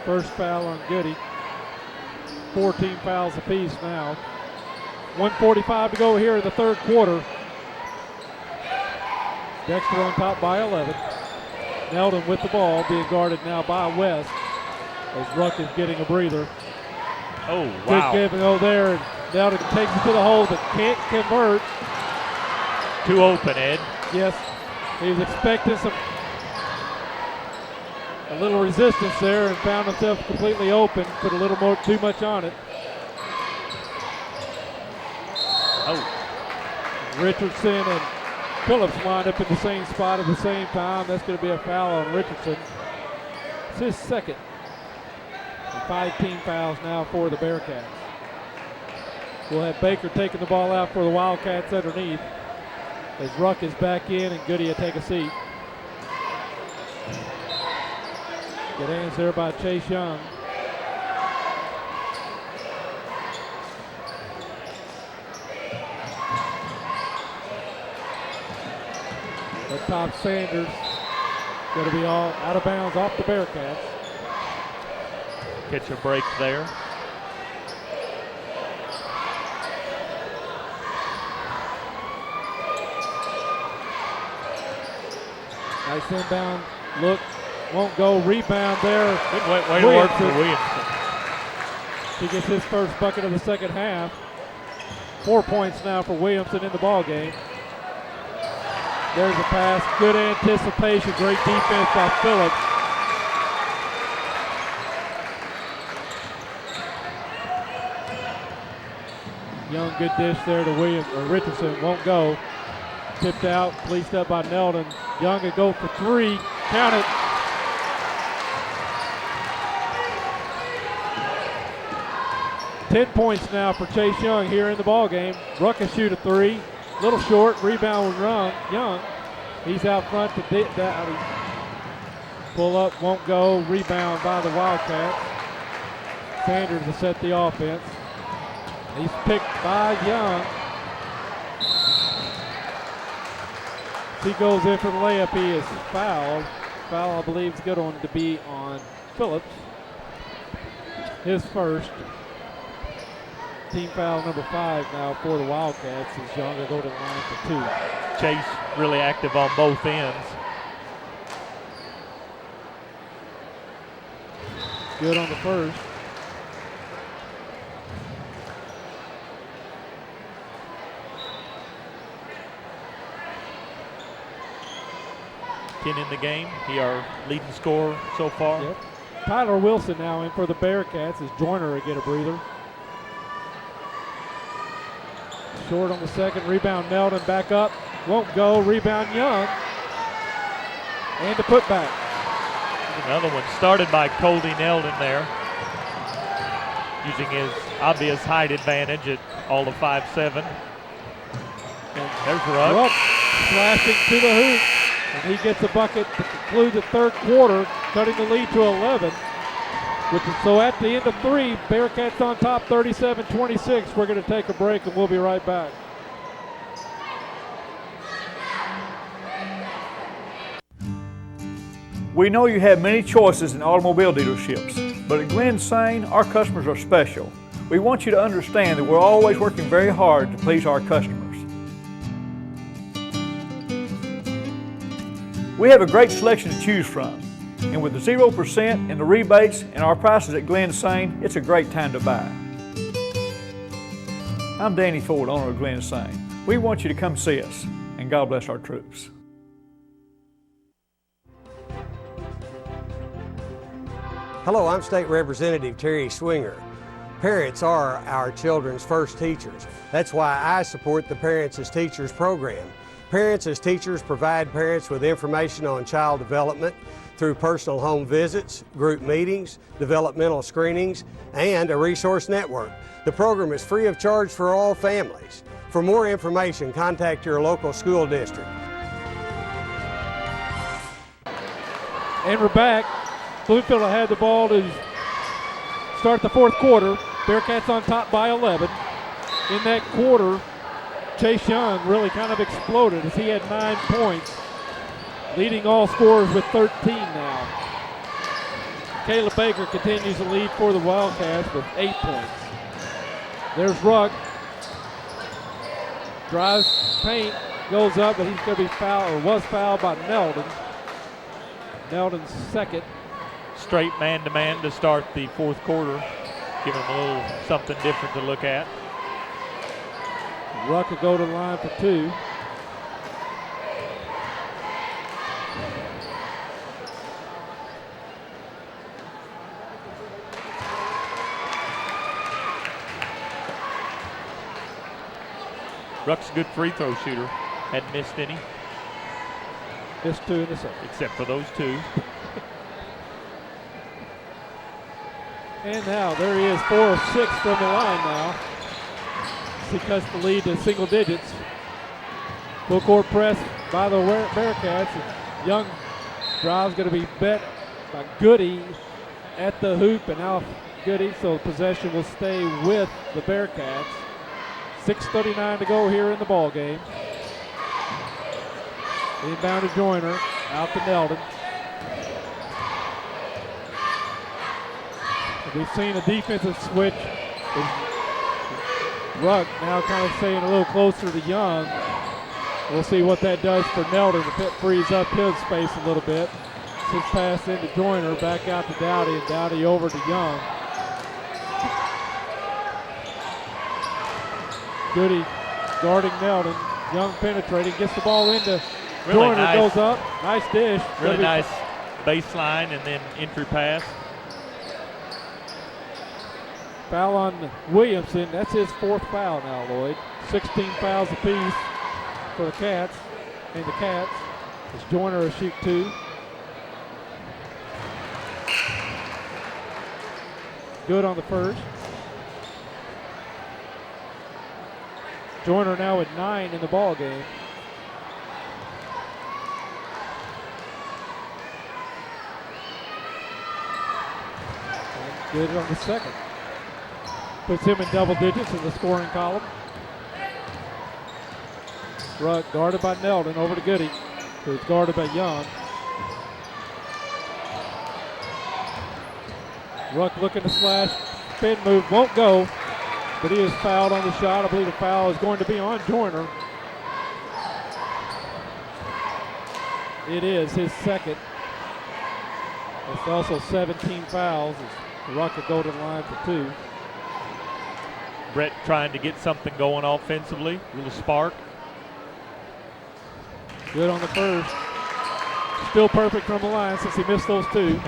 First foul on Goody. 14 fouls apiece now. 1:45 to go here in the third quarter. Dexter on top by 11. Neldon with the ball, being guarded now by West as Ruck is getting a breather. Oh, wow. Good give and go there, and Neldon takes it to the hole but can't convert. Too open, Ed. Yes, he was expecting a little resistance there and found himself completely open, put a little more, too much on it. Richardson and Phillips wind up in the same spot at the same time. That's going to be a foul on Richardson. It's his second. And 5 team fouls now for the Bearcats. We'll have Baker taking the ball out for the Wildcats underneath as Ruck is back in and Goody will take a seat. Good hands there by Chase Young. Up top, Sanders going to be all out of bounds off the Bearcats. Catch a break there. Nice inbound look. Won't go. Rebound there. Way to work for Williamson. He gets his first bucket of the second half. 4 points now for Williamson in the ball game. There's a pass. Good anticipation. Great defense by Phillips. Young, good dish there to Richardson. Won't go. Tipped out. Policed up by Neldon. Young will go for 3. Count it. Ten points now for Chase Young here in the ball game. Ruck can shoot a 3. Little short. Rebound with Young. He's out front to Dowdy. Pull up, won't go. Rebound by the Wildcats. Sanders will set the offense. He's picked by Young. He goes in for the layup. He is fouled. Foul, I believe, is good on to be on Phillips. His first. Team foul number 5 now for the Wildcats as Young will go to the line for 2. Chase really active on both ends. Good on the first. Ten in the game. He our leading scorer so far. Yep. Tyler Wilson now in for the Bearcats as Joyner will get a breather. Short on the second. Rebound Neldon back up. Won't go. Rebound Young. And the putback. Another one started by Coldy Neldon there. Using his obvious height advantage at all of 5'7". And there's Ruck. Ruck slashing to the hoop. And he gets a bucket to conclude the third quarter, cutting the lead to 11. So at the end of 3, Bearcats on top 37-26. We're going to take a break and we'll be right back. We know you have many choices in automobile dealerships, but at Glenn Sain, our customers are special. We want you to understand that we're always working very hard to please our customers. We have a great selection to choose from, and with the 0% and the rebates and our prices at Glenn Sain, it's a great time to buy. I'm Danny Ford, owner of Glenn Sain. We want you to come see us, and God bless our troops. Hello, I'm State Representative Terry Swinger. Parents are our children's first teachers. That's why I support the Parents as Teachers program. Parents as Teachers provide parents with information on child development, through personal home visits, group meetings, developmental screenings, and a resource network. The program is free of charge for all families. For more information, contact your local school district. And we're back. Bloomfield will have the ball to start the fourth quarter. Bearcats on top by 11. In that quarter, Chase Young really kind of exploded as he had 9 points, leading all scorers with 13 now. Caleb Baker continues to lead for the Wildcats with 8 points. There's Ruck. Drives paint, goes up, but he's going to be fouled, or was fouled by Neldon. Neldon's second. Straight man-to-man to start the fourth quarter. Give him a little something different to look at. Ruck will go to the line for 2. Ruck's a good free throw shooter. Hadn't missed any. Missed 2 in the second. Except for those 2. And now there he is, 4 of 6 from the line now. He cuts the lead to single digits. Full court press by the Bearcats. Young drive's going to be bet by Goody at the hoop, and now Goody, so possession will stay with the Bearcats. 6:39 to go here in the ball game. Inbound to Joyner, out to Neldon. We've seen a defensive switch. Ruck now kind of staying a little closer to Young. We'll see what that does for Neldon if it frees up his space a little bit. His pass into Joyner, back out to Dowdy, and Dowdy over to Young. Goody guarding Neldon. Young penetrating, gets the ball into Joyner, nice. Goes up. Nice dish. Really nice baseline and then entry pass. Foul on Williamson. That's his 4th foul now, Lloyd. 16 fouls apiece for the Cats. And the Cats. As Joyner will shoot 2. Good on the first. Joyner now with 9 in the ball game. And good on the second. Puts him in double digits in the scoring column. Ruck guarded by Neldon, over to Goody, who's guarded by Young. Ruck looking to slash, spin move, won't go, but he is fouled on the shot. I believe the foul is going to be on Joyner. It is his second. It's also 17 fouls as Ruck will go to the line for 2. Brett trying to get something going offensively, a little spark. Good on the first. Still perfect from the line since he missed those 2.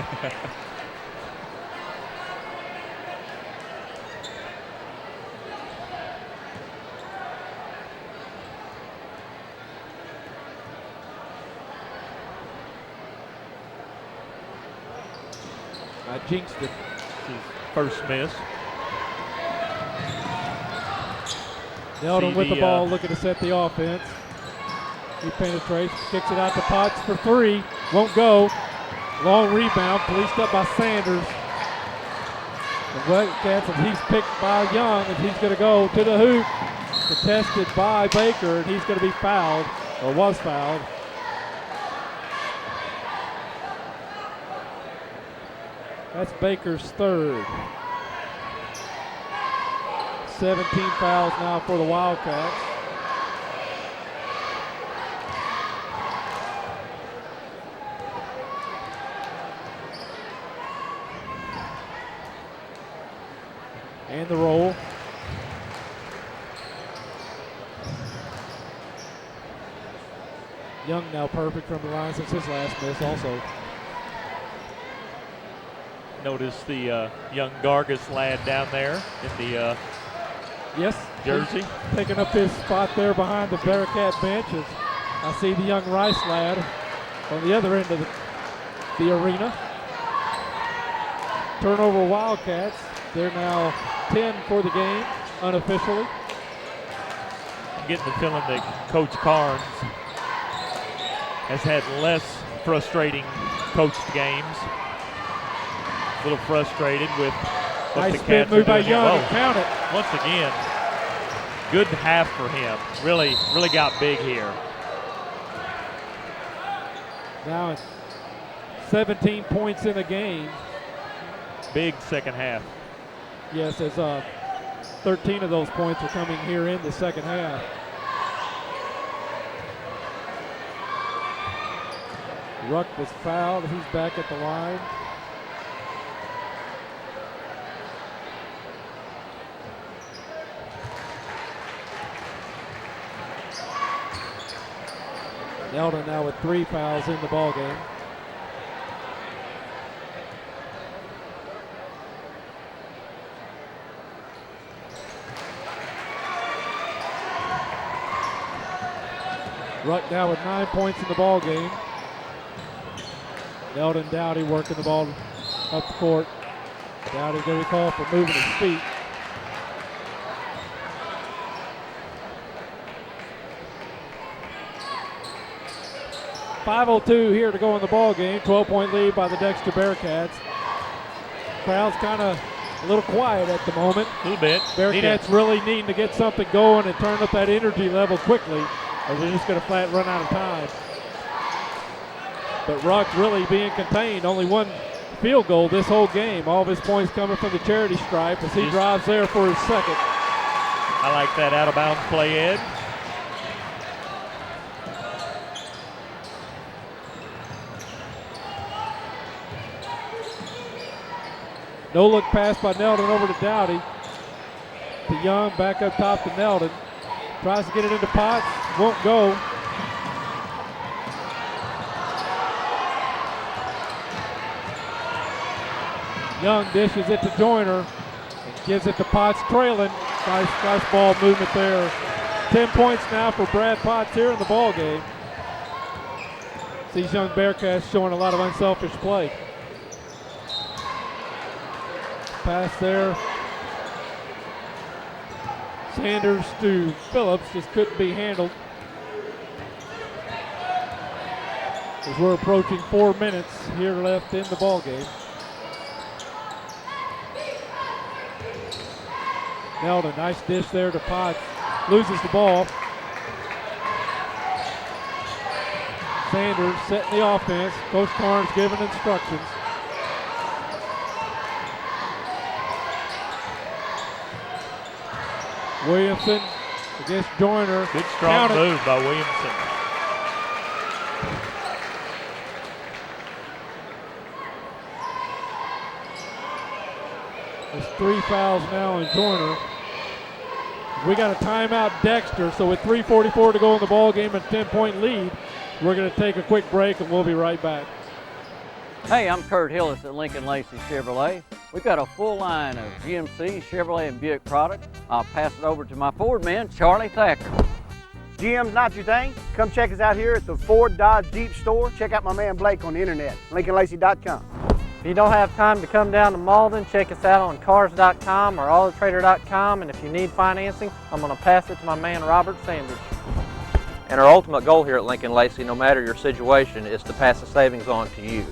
I jinxed it. His first miss. Neldon with the ball, looking to set the offense. He penetrates, kicks it out to Potts for 3. Won't go. Long rebound, policed up by Sanders. The Wildcats, and he's picked by Young, and he's going to go to the hoop. Contested by Baker, and he's going to be fouled, or was fouled. That's Baker's 3rd. 17 fouls now for the Wildcats. And the roll. Young now perfect from the line since his last miss also. Notice the young Gargis lad down there in the yes, jersey. Taking up his spot there behind the Bearcat bench. As I see the young Rice lad on the other end of the the arena. Turnover Wildcats. They're now 10 for the game, unofficially. I'm getting the feeling that Coach Carnes has had less frustrating coached games. A little frustrated with what nice the Cats move by are doing here. Young. Whoa. Count it. Once again, good half for him. Really got big here. Now it's 17 points in the game. Big second half. Yes, as 13 of those points are coming here in the second half. Ruck was fouled. He's back at the line. Nelda now with 3 fouls in the ball game. Ruck now with 9 points in the ball game. Neldon Dowdy working the ball up the court. Dowdy going to be called for moving his feet. .502 here to go in the ball game. 12-point lead by the Dexter Bearcats. Crowd's kind of a little quiet at the moment. A little bit. Bearcats really needing to get something going and turn up that energy level quickly, or they're just going to flat run out of time. But Ruck really being contained. Only one field goal this whole game. All of his points coming from the charity stripe as he drives there for his second. I like that out of bounds play, Ed. No look pass by Neldon over to Dowdy. To Young, back up top to Neldon. Tries to get it into Potts, won't go. Young dishes it to Joyner and gives it to Potts trailing. Nice ball movement there. 10 points now for Brad Potts here in the ball game. These young Bearcats showing a lot of unselfish play. Pass there. Sanders to Phillips, just couldn't be handled. As we're approaching 4 minutes here left in the ball game. Neldon, nice dish there to Potts. Loses the ball. Sanders setting the offense. Coach Carnes giving instructions. Williamson against Joyner. Good strong move by Williamson. There's 3 fouls now on Joyner. We got a timeout, Dexter, so with 3:44 to go in the ball game and 10-point lead, we're going to take a quick break and we'll be right back. Hey, I'm Kurt Hillis at Lincoln Lacey Chevrolet. We've got a full line of GMC, Chevrolet, and Buick products. I'll pass it over to my Ford man, Charlie Thacker. GM's not your thing? Come check us out here at the Ford Dodge Jeep store. Check out my man Blake on the internet, LincolnLacey.com. If you don't have time to come down to Malden, check us out on Cars.com or AutoTrader.com, and if you need financing, I'm going to pass it to my man Robert Sanders. And our ultimate goal here at Lincoln Lacey, no matter your situation, is to pass the savings on to you.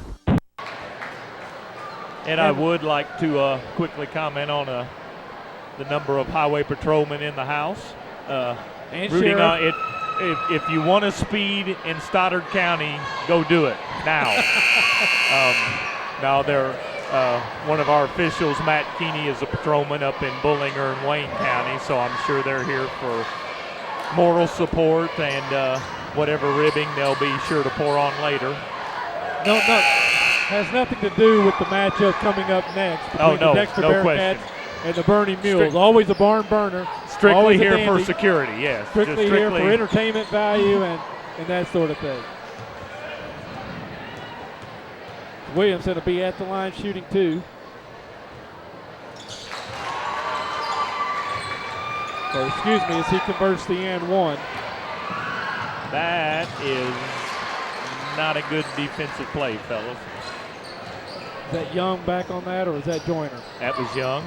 And I would like to quickly comment on the number of highway patrolmen in the house. Rooting on it. If you want to speed in Stoddard County, go do it now. Now one of our officials, Matt Keeney, is a patrolman up in Bullinger and Wayne County, so I'm sure they're here for moral support and whatever ribbing they'll be sure to pour on later. No, has nothing to do with the matchup coming up next between the Dexter Bearcats and the Bernie Mules. Always a barn burner. Strictly here for security, yes. Strictly here for entertainment value and that sort of thing. Williamson will be at the line shooting 2. Or excuse me, as he converts the and 1. That is not a good defensive play, fellas. Is that Young back on that, or is that Joyner? That was Young.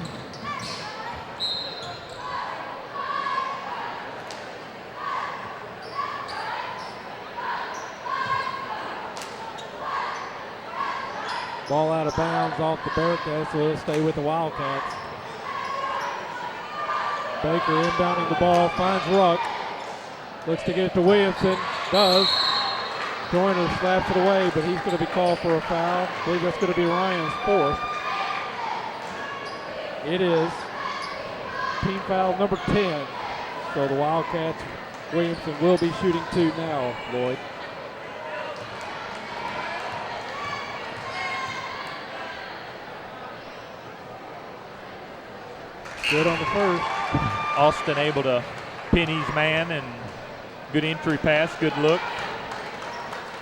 Ball out of bounds off the Bearcats, so it'll stay with the Wildcats. Baker inbounding the ball, finds Ruck. Looks to get it to Williamson, does. Joyner slaps it away, but he's going to be called for a foul. I believe that's going to be Ryan's fourth. It is team foul number 10. So the Wildcats, Williamson will be shooting 2 now, Lloyd. Good on the first. Austin able to pin his man, and good entry pass, good look.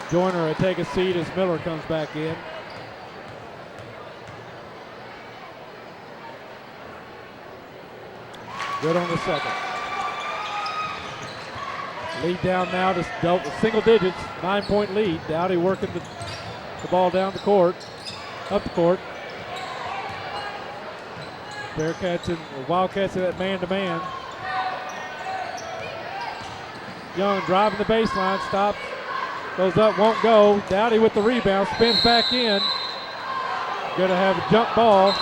Joyner will take a seat as Miller comes back in. Good on the second. Lead down now to single digits, 9-point lead. Dowdy working the ball down the court, up the court. Bearcats and Wildcats at man-to-man. Young driving the baseline, stops, goes up, won't go. Dowdy with the rebound, spins back in. Going to have a jump ball.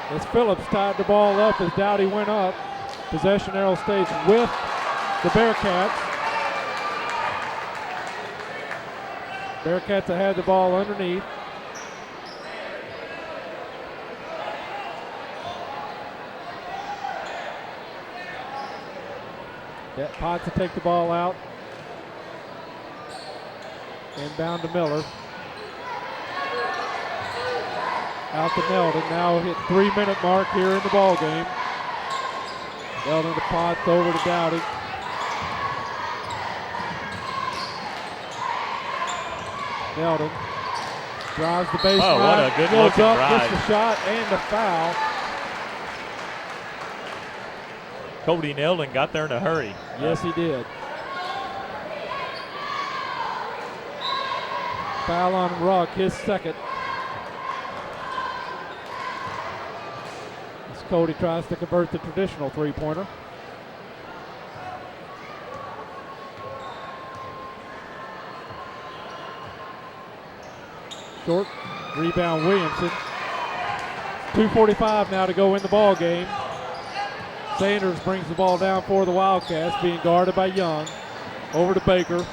As Phillips tied the ball up as Dowdy went up. Possession arrow stays with the Bearcats. Bearcats have had the ball underneath. Potts to take the ball out. Inbound to Miller. Out to Neldon. Now hit 3-minute mark here in the ball game. Neldon to Potts, over to Dowdy. Neldon drives the baseline. Oh, what a good goes looking up, drive. gets the shot and the foul. Cody Neldon got there in a hurry. Yes, he did. Foul on Ruck, his second. As Cody tries to convert the traditional three-pointer. Short rebound, Williamson. 2:45 now to go in the ball game. Sanders brings the ball down for the Wildcats, being guarded by Young. Over to Baker.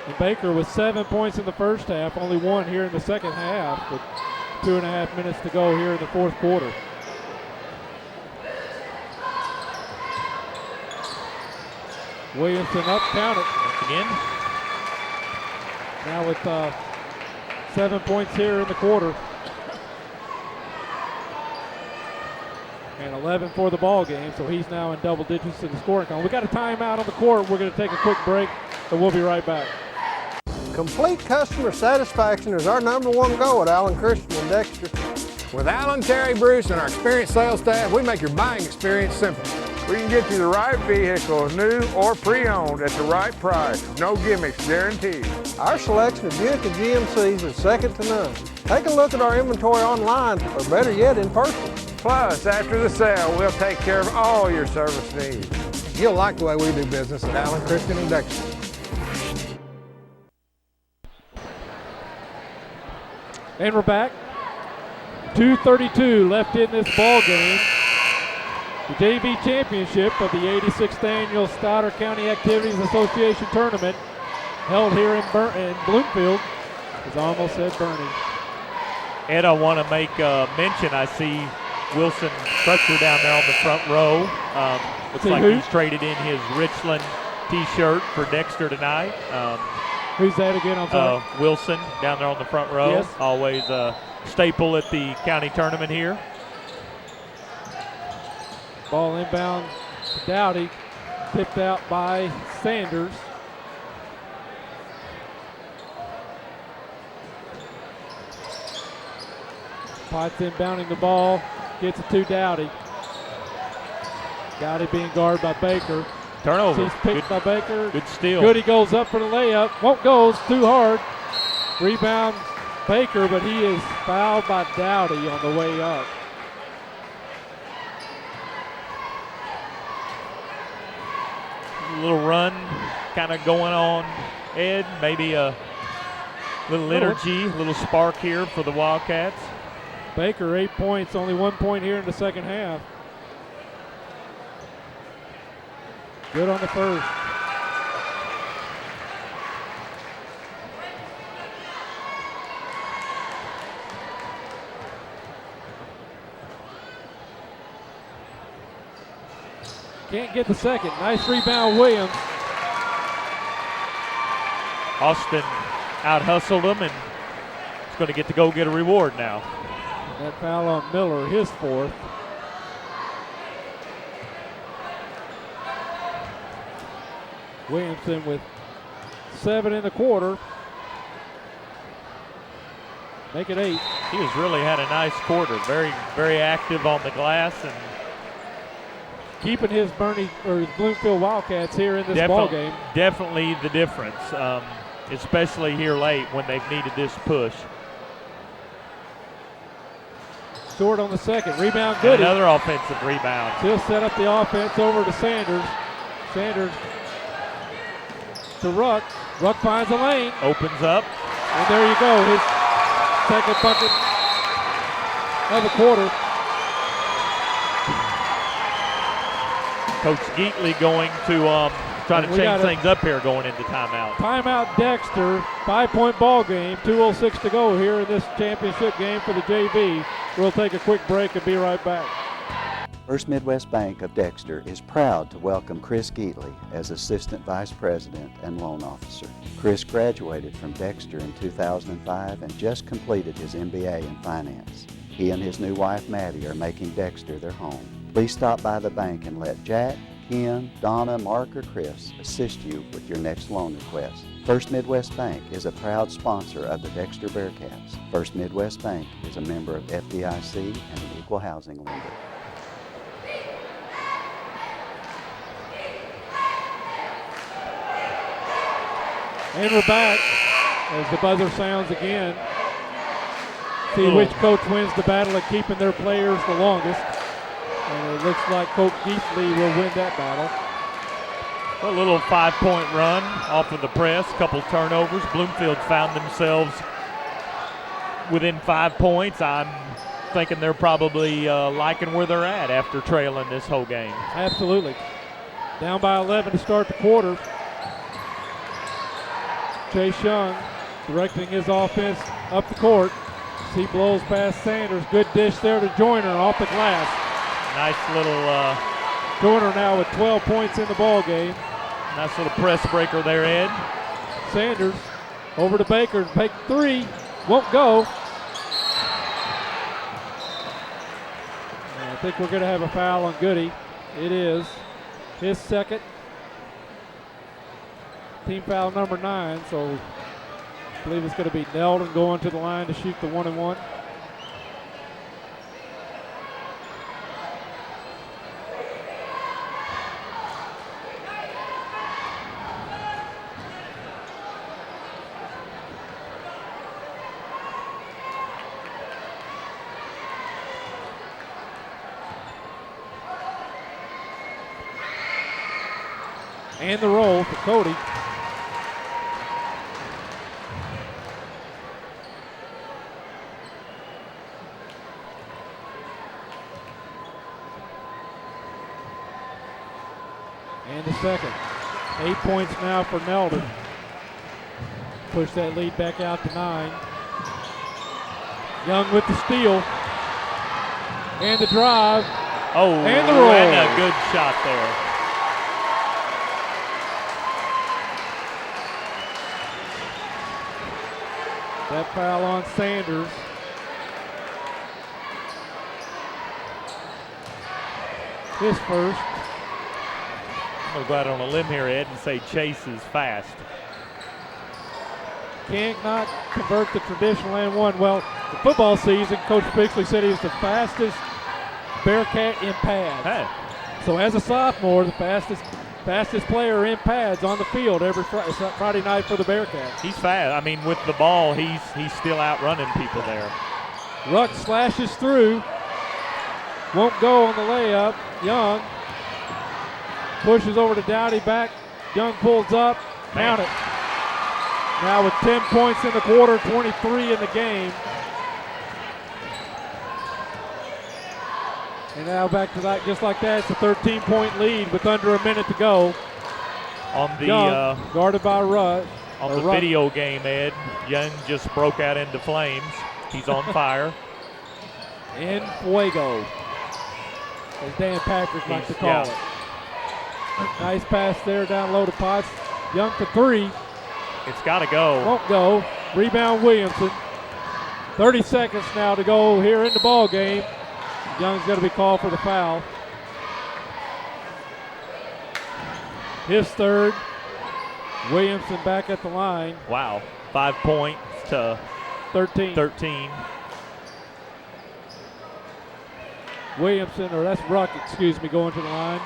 And Baker with 7 points in the first half, only 1 here in the second half, with 2.5 minutes to go here in the fourth quarter. Williamson up, count it. Once again. Now with 7 points here in the quarter. And 11 for the ball game, so he's now in double digits in the scoring column. We got a timeout on the court. We're going to take a quick break, and we'll be right back. Complete customer satisfaction is our #1 goal at Allen Christian and Dexter. With Alan, Terry, Bruce, and our experienced sales staff, we make your buying experience simple. We can get you the right vehicle, new or pre-owned, at the right price. No gimmicks, guaranteed. Our selection of Buick and GMCs is second to none. Take a look at our inventory online, or better yet, in person. Plus, after the sale, we'll take care of all your service needs. You'll like the way we do business at Allen, Christian, and Dexter. And we're back. 2:32 left in this ball game. The JV championship of the 86th annual Stoddard County Activities Association tournament, held here in Bloomfield, as I almost said Bernie. Ed, I want to make mention, I see Wilson Crutcher down there on the front row. Looks like he's traded in his Richland t-shirt for Dexter tonight. Who's that again? I'm sorry. Wilson down there on the front row. Yes. Always a staple at the county tournament here. Ball inbound to Dowdy, tipped out by Sanders. Potts inbounding the ball, gets it to Dowdy. Dowdy being guarded by Baker. Turnover. He's picked by Baker. Good steal. Goody goes up for the layup. Won't go. It's too hard. Rebound Baker, but he is fouled by Dowdy on the way up. A little run kind of going on, Ed. Maybe a little energy, a little spark here for the Wildcats. Baker, 8 points, only 1 point here in the second half. Good on the first. Can't get the second. Nice rebound, Williams. Austin out-hustled him, and he's going to get to go get a reward now. That foul on Miller, his fourth. Williamson with 7 in the quarter. Make it 8. He has really had a nice quarter. Very, very active on the glass and keeping his Bloomfield Wildcats here in this ball game. Definitely the difference, especially here late when they've needed this push. Short on the second. Rebound, Goody. Another offensive rebound. He'll set up the offense over to Sanders. Sanders to Ruck. Ruck finds a lane. Opens up. And there you go. His second bucket of the quarter. Coach Geatley going to try to change things up here going into timeout. Timeout Dexter, 5-point ball game, 2:06 to go here in this championship game for the JV. We'll take a quick break and be right back. First Midwest Bank of Dexter is proud to welcome Chris Geatley as Assistant Vice President and Loan Officer. Chris graduated from Dexter in 2005 and just completed his MBA in Finance. He and his new wife Maddie are making Dexter their home. Please stop by the bank and let Jack, Ken, Donna, Mark, or Chris assist you with your next loan request. First Midwest Bank is a proud sponsor of the Dexter Bearcats. First Midwest Bank is a member of FDIC and an equal housing lender. And we're back as the buzzer sounds again. See which coach wins the battle of keeping their players the longest. And it looks like Coach Geatley will win that battle. A little 5-point run off of the press, couple turnovers. Bloomfield found themselves within 5 points. I'm thinking they're probably liking where they're at after trailing this whole game. Absolutely. Down by 11 to start the quarter. Chase Young directing his offense up the court. He blows past Sanders. Good dish there to Joyner off the glass. Nice little Joyner now with 12 points in the ball game. Nice little press breaker there, Ed. Sanders over to Baker. Take 3. Won't go. And I think we're going to have a foul on Goody. It is his second. Team foul number 9. So I believe it's going to be Neldon going to the line to shoot the 1-and-1. And the roll for Cody. And the second. 8 points now for Neldon. Push that lead back out to 9. Young with the steal. And the drive. Oh, and the roll. And a good shot there. That foul on Sanders. His first. I'm going to go out on a limb here, Ed, and say Chase is fast. Can't not convert the traditional and one. Well, the football season, Coach Bixley said he was the fastest Bearcat in pads. Hey. So as a sophomore, the fastest Fastest player in pads on the field every Friday night for the Bearcats. He's fast. I mean, with the ball, he's still outrunning people there. Ruck slashes through. Won't go on the layup. Young pushes over to Dowdy back. Young pulls up. Count it. Now with 10 points in the quarter, 23 in the game. And now back to that, just like that, it's a 13-point lead with under a minute to go. On the Young, guarded by Ruck. On the video game, Ed, Young just broke out into flames. He's on fire. En fuego, as Dan Patrick likes to call it. Nice pass there down low to Potts. Young for three. It's got to go. Won't go. Rebound Williamson. 30 seconds now to go here in the ball game. Young's going to be called for the foul. His third. Williamson back at the line. Wow. 5 points to 13. Williamson, or that's Ruck, excuse me, going to the line.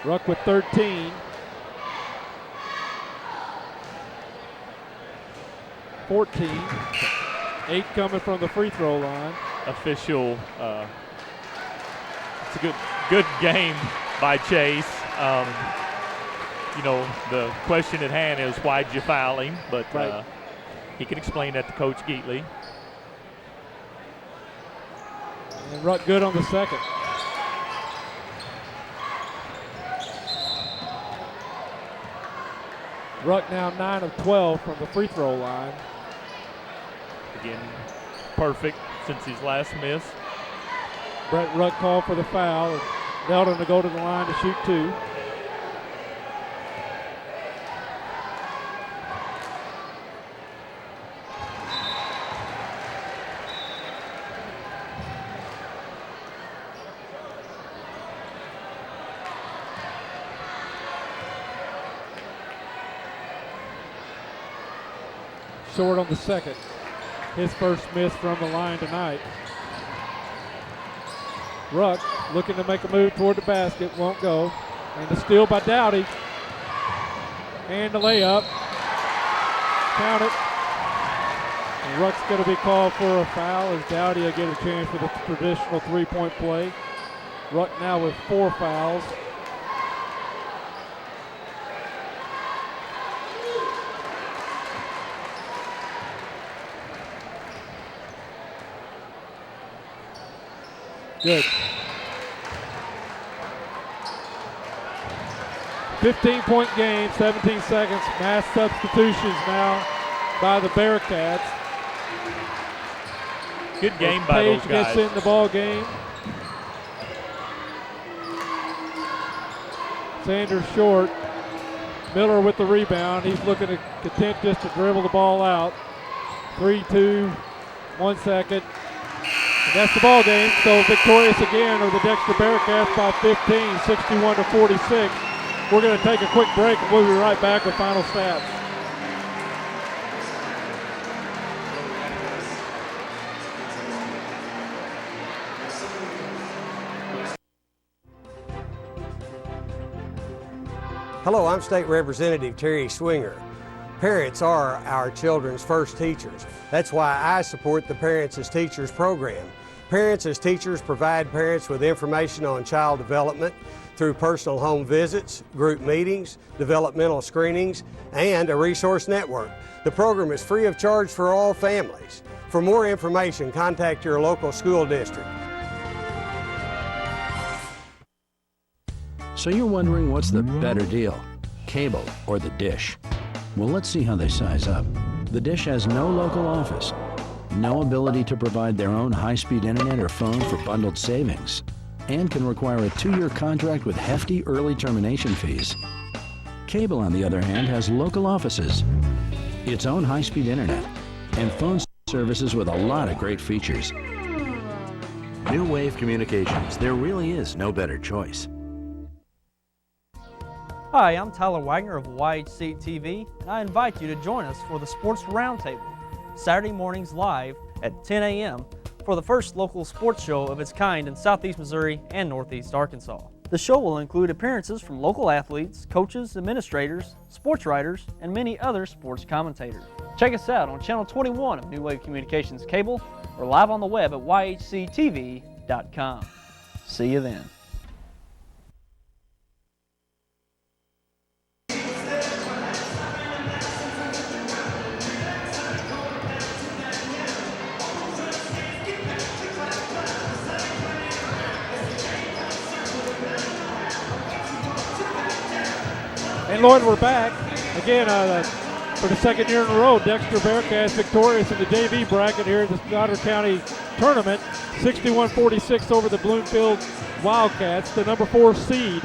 Ruck with 13. 14. 8 coming from the free throw line. Official. It's a good game by Chase. You know, the question at hand is why'd you foul him? But he can explain that to Coach Geatley. And Ruck good on the second. Ruck now 9 of 12 from the free throw line. Again, perfect since his last miss. Brett Ruck called for the foul. And Neldon to go to the line to shoot 2. Short on the second. His first miss from the line tonight. Ruck looking to make a move toward the basket. Won't go. And the steal by Dowdy. And the layup. Count it. And Ruck's going to be called for a foul as Dowdy will get a chance for the traditional three-point play. Ruck now with 4 fouls. Good. 15-point game, 17 seconds. Mass substitutions now by the Bearcats. Good game by those guys. Page gets in the ball game. Sanders short. Miller with the rebound. He's looking to content just to dribble the ball out. 3-2, 1 second. And that's the ball game. So victorious again are the Dexter Bearcats by 15, 61-46. We're going to take a quick break and we'll be right back with final stats. Hello, I'm State Representative Terry Swinger. Parents are our children's first teachers. That's why I support the Parents as Teachers program. Parents as Teachers provide parents with information on child development through personal home visits, group meetings, developmental screenings, and a resource network. The program is free of charge for all families. For more information, contact your local school district. So you're wondering what's the better deal, cable or the dish? Well, let's see how they size up. The dish has no local office, no ability to provide their own high-speed internet or phone for bundled savings, and can require a 2-year contract with hefty early termination fees. Cable, on the other hand, has local offices, its own high-speed internet, and phone services with a lot of great features. New Wave Communications. There really is no better choice. Hi, I'm Tyler Wagner of YHC TV, and I invite you to join us for the Sports Roundtable, Saturday mornings live at 10 a.m. for the first local sports show of its kind in Southeast Missouri and Northeast Arkansas. The show will include appearances from local athletes, coaches, administrators, sports writers, and many other sports commentators. Check us out on Channel 21 of New Wave Communications Cable or live on the web at yhctv.com. See you then. And Lloyd, we're back. Again, for the second year in a row, Dexter Bearcats victorious in the JV bracket here at the Stoddard County Tournament. 61-46 over the Bloomfield Wildcats, the number 4 seed.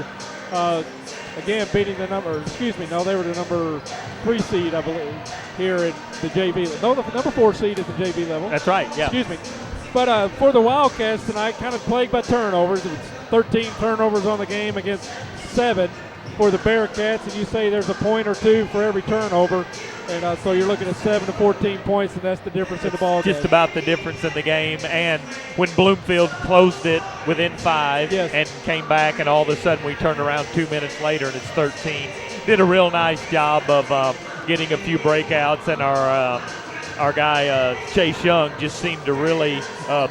Again, beating the number, they were the number 3 seed, I believe, here at the JV. No, the number 4 seed at the JV level. That's right, yeah. Excuse me. But for the Wildcats tonight, kind of plagued by turnovers. It was 13 turnovers on the game against 7 for the Bearcats, and you say there's a point or 2 for every turnover, and so you're looking at 7 to 14 points, and that's the difference in the ball game. Just about the difference in the game, and when Bloomfield closed it within 5 and came back, and all of a sudden we turned around 2 minutes later and it's 13. Did a real nice job of getting a few breakouts, and our guy Chase Young just seemed to really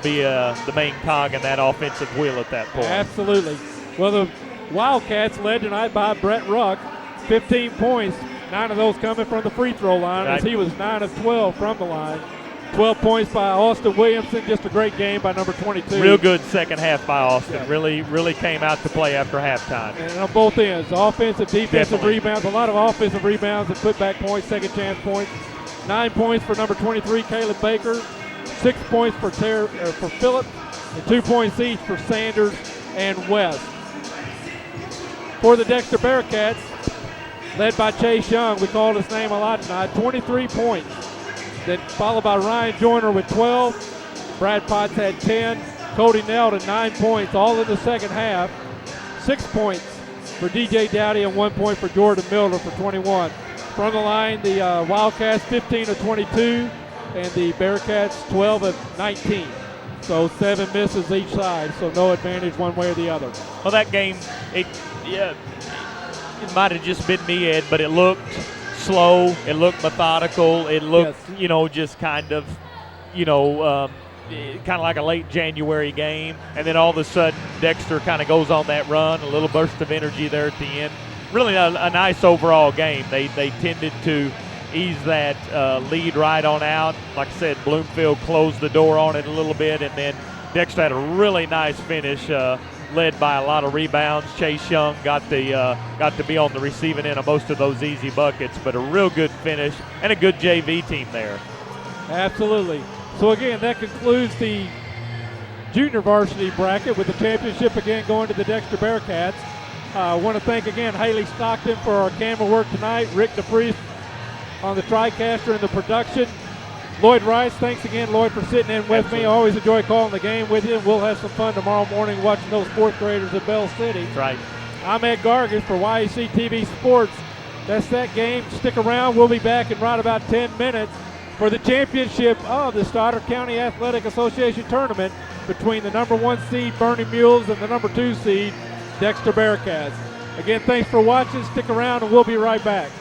be the main cog in that offensive wheel at that point. Absolutely. Well, the Wildcats led tonight by Brett Ruck, 15 points, 9 of those coming from the free throw line, as he was 9 of 12 from the line. 12 points by Austin Williamson, just a great game by number 22. Real good second half by Austin. Really came out to play after halftime. And on both ends, offensive, defensive rebounds, a lot of offensive rebounds and putback points, second chance points. 9 points for number 23, Caleb Baker, 6 points for Phillip, and 2 points each for Sanders and West. For the Dexter Bearcats, led by Chase Young, we called his name a lot tonight, 23 points. Then followed by Ryan Joyner with 12. Brad Potts had 10. Cody Nelton 9 points, all in the second half. 6 points for DJ Dowdy and 1 point for Jordan Miller for 21. From the line, the Wildcats 15 of 22, and the Bearcats 12 of 19. So 7 misses each side, so no advantage one way or the other. Well, that game, it might have just been me, Ed, but it looked slow, it looked methodical, it looked, just kind of like a late January game, and then all of a sudden Dexter kind of goes on that run, a little burst of energy there at the end. Really a nice overall game. They tended to ease that lead right on out. Like I said, Bloomfield closed the door on it a little bit, and then Dexter had a really nice finish, led by a lot of rebounds. Chase Young got to be on the receiving end of most of those easy buckets, but a real good finish and a good JV team there. Absolutely. So again, that concludes the junior varsity bracket with the championship again going to the Dexter Bearcats. I want to thank again Haley Stockton for our camera work tonight, Rick DePriest on the TriCaster and the production. Lloyd Rice, thanks again, Lloyd, for sitting in with me. I always enjoy calling the game with you. We'll have some fun tomorrow morning watching those 4th graders at Bell City. That's right. I'm Ed Gargis for YAC TV Sports. That's that game. Stick around. We'll be back in right about 10 minutes for the championship of the Stoddard County Athletic Association Tournament between the number 1 seed Bernie Mules and the number 2 seed Dexter Bearcats. Again, thanks for watching. Stick around and we'll be right back.